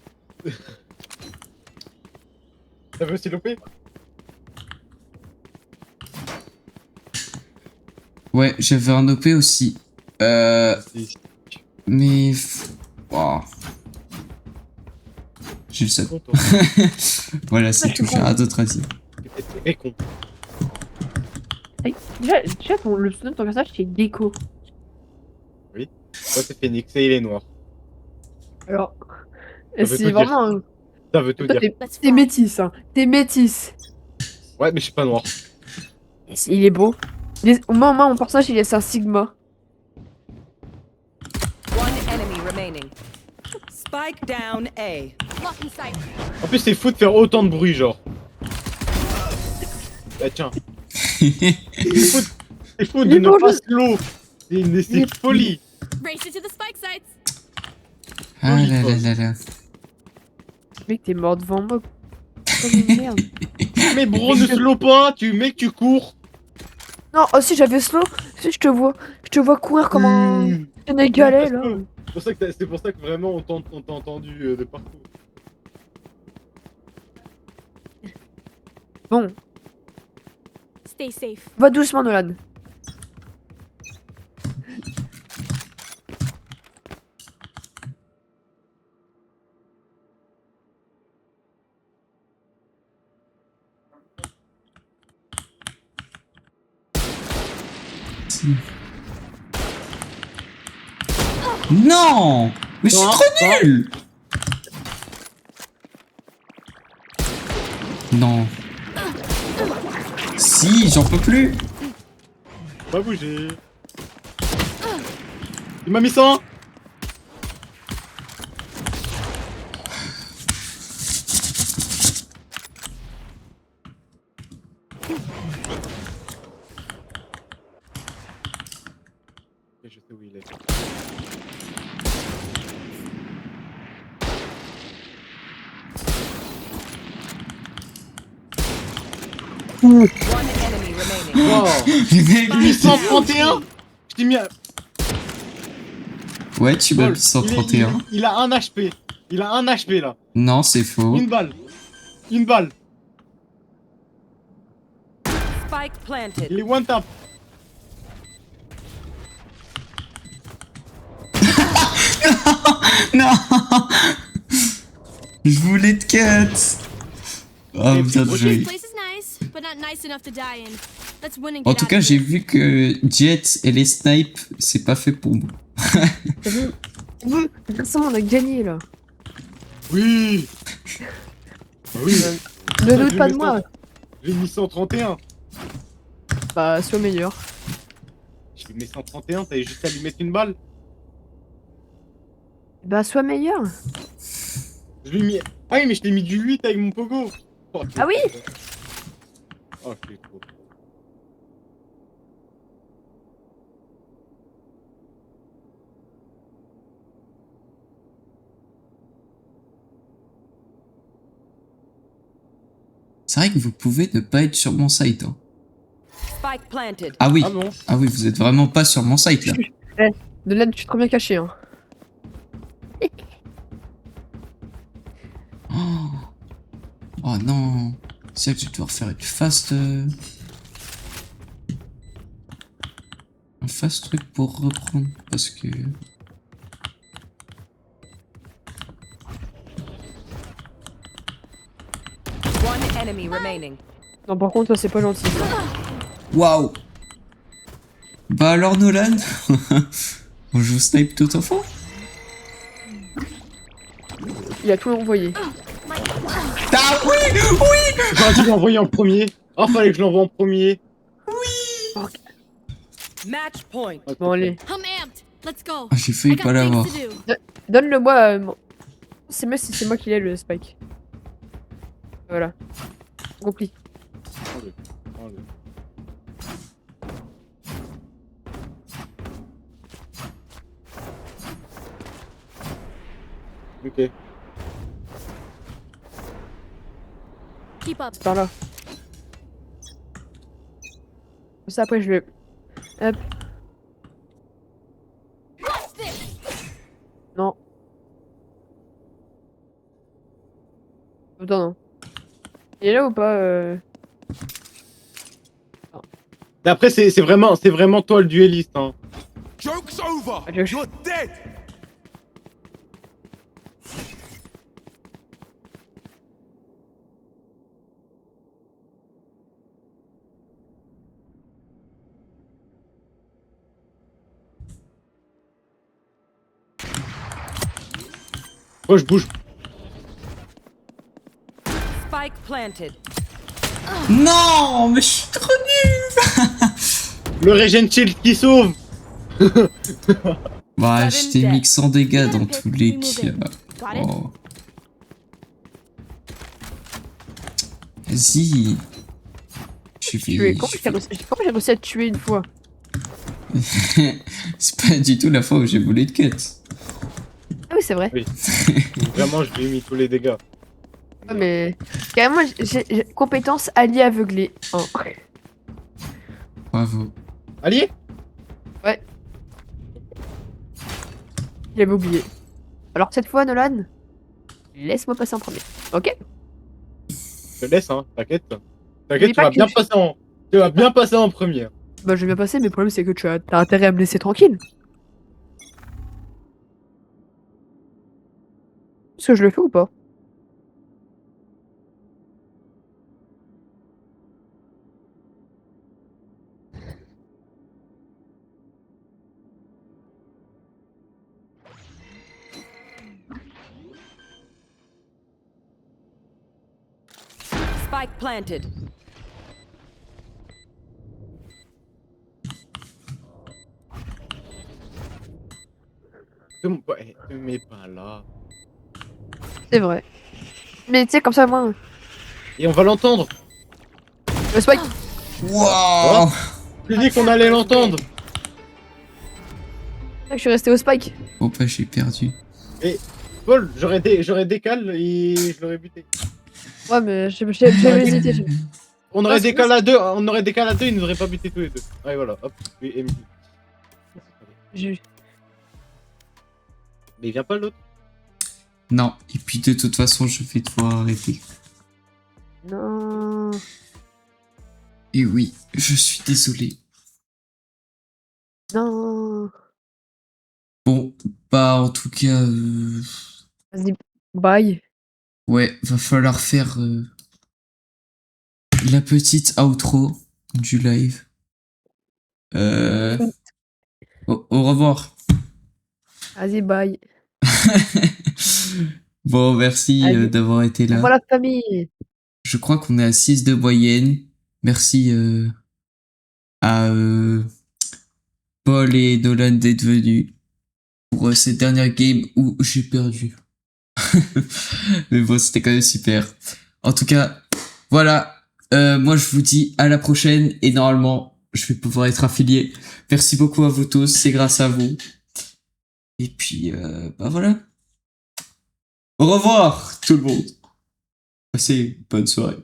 T'avais aussi loupé? Ouais, j'avais un OP aussi. Mais... Wow. J'ai le seum. Content. Voilà, c'est tout. J'ai rien d'autre à dire. C'était très con. Déjà, le pseudo de ton personnage, c'est Gecko. Moi, c'est Phoenix et il est noir. Alors, Ça veut c'est tout vraiment un... Ça veut tout Toi, dire. t'es métis, hein. T'es métis. Ouais, mais je suis pas noir. Il est beau. Moi, mon personnage, c'est un Sigma. One enemy remaining. Spike down A. Lock in sight. En plus, c'est fou de faire autant de bruit, genre. Bah tiens. C'est fou de ne pas slow. C'est folie. Race it to the spike sites. Ah là là là là. Mec, t'es mort devant moi. Comme une merde. Mais bro, ne slow pas, tu cours. Non, oh si j'avais slow, si je te vois courir comme un Sénégalais là. C'est pour ça que vraiment on t'a entendu de partout. Bon, Stay safe. va doucement Nolan. Non! Mais je suis Non, trop nul! Non. Si, j'en peux plus. Pas bouger. Il m'a mis 100. Je sais où il est. One enemy remaining. Wow. Les mecs, 831. Je t'ai mis à... ouais, tu m'as Paul, mis 131. il a 1 HP. Il a 1 HP là. Non, c'est faux. Une balle. Une balle. Spike planted. Il est one tap. Non! Je voulais te cut! Oh, bien joué. This place is nice, but not nice enough to die in. Let's win and En get tout out cas, of j'ai here. vu que Jet et les snipes, c'est pas fait pour moi. Personne, on a gagné là. Oui. Oui. Ne doute pas de moi. J'ai mis 131. Bah, sois meilleur. J'ai mis 131, t'avais juste à lui mettre une balle. Bah, sois meilleur. Je lui ai mis... Ah oui, mais je t'ai mis du 8 avec mon pogo. Oh, Ah oui. Oh, je suis trop. C'est vrai que vous pouvez ne pas être sur mon site. Hein. Spike planted. Ah oui. Ah bon. Ah oui, vous êtes vraiment pas sur mon site là. Nolan, tu es trop bien caché hein. Oh, oh non. C'est vrai que je vais devoir faire une fast... un fast truc pour reprendre. Parce que... One enemy remaining. Non, par contre, toi, c'est pas gentil. Waouh. Bah alors Nolan, on joue snipe tout au fond. Il a tout envoyé. Ah oui, oui. J'aurais dû l'envoyer en premier. Oh, fallait que je l'envoie en premier. Match point. Bon, allez. I'm amped. Let's go. Ah, j'ai I failli got pas l'avoir. things to do. Donne-le-moi. C'est moi qui l'ai, le spike. Voilà. Accompli. Enlève, enlève. Ok. Keep up. C'est par là. Comme ça, après, je le... Hop. Non. Attends, non. Il est là ou pas Et après, c'est vraiment toi le dueliste. Hein. Joke's over. Ah, je- You're dead. Oh, je bouge. Spike planted. Non, mais je suis trop nul. Le Regen Shield qui sauve. Bah, je t'ai mis que 100 dégâts dans tous les cas. Got it? Oh. Vas-y. Comment j'ai réussi à te tuer une fois? C'est pas du tout la fois où j'ai voulu de cut. Ah oui, c'est vrai. Oui. Vraiment, je lui ai mis tous les dégâts. Ouais, mais carrément, j'ai compétence allié aveuglé. Oh. Bravo. Allié? Il avait oublié. Alors cette fois, Nolan, laisse-moi passer en premier. Ok? Je te laisse, hein, t'inquiète. N'oublie T'inquiète, pas que tu vas bien passer en première. Bah, je vais bien passer, mais le problème, c'est que t'as intérêt à me laisser tranquille. Est-ce que je le fais ou pas? Spike planted. Te mets pas là. C'est vrai. Mais tu sais, comme ça, moi. Et on va l'entendre. Le spike! Wow. Je dis qu'on allait l'entendre. Je suis resté au spike. Oh, bah, j'ai perdu. Paul, j'aurais décalé et je l'aurais buté. Ouais, mais j'ai hésité. On aurait décalé à deux, ils nous auraient pas buté tous les deux. Allez, voilà, hop, et Emily. Mais il vient pas l'autre. Non, et puis de toute façon, je vais devoir arrêter. Non. Et oui, je suis désolé. Non. Bon, bah, en tout cas, Vas-y, bye. ouais, va falloir faire la petite outro du live. Au revoir. Vas-y, bye. Bon, merci Allez. d'avoir été là. Voilà, famille. Je crois qu'on est à 6 de moyenne. Merci à Paul et Nolan d'être venus pour cette dernière game où j'ai perdu. Mais bon, c'était quand même super. En tout cas, voilà. Moi, je vous dis à la prochaine et normalement, je vais pouvoir être affilié. Merci beaucoup à vous tous, c'est grâce à vous. Et puis, bah voilà. Au revoir tout le monde. Passez une bonne soirée.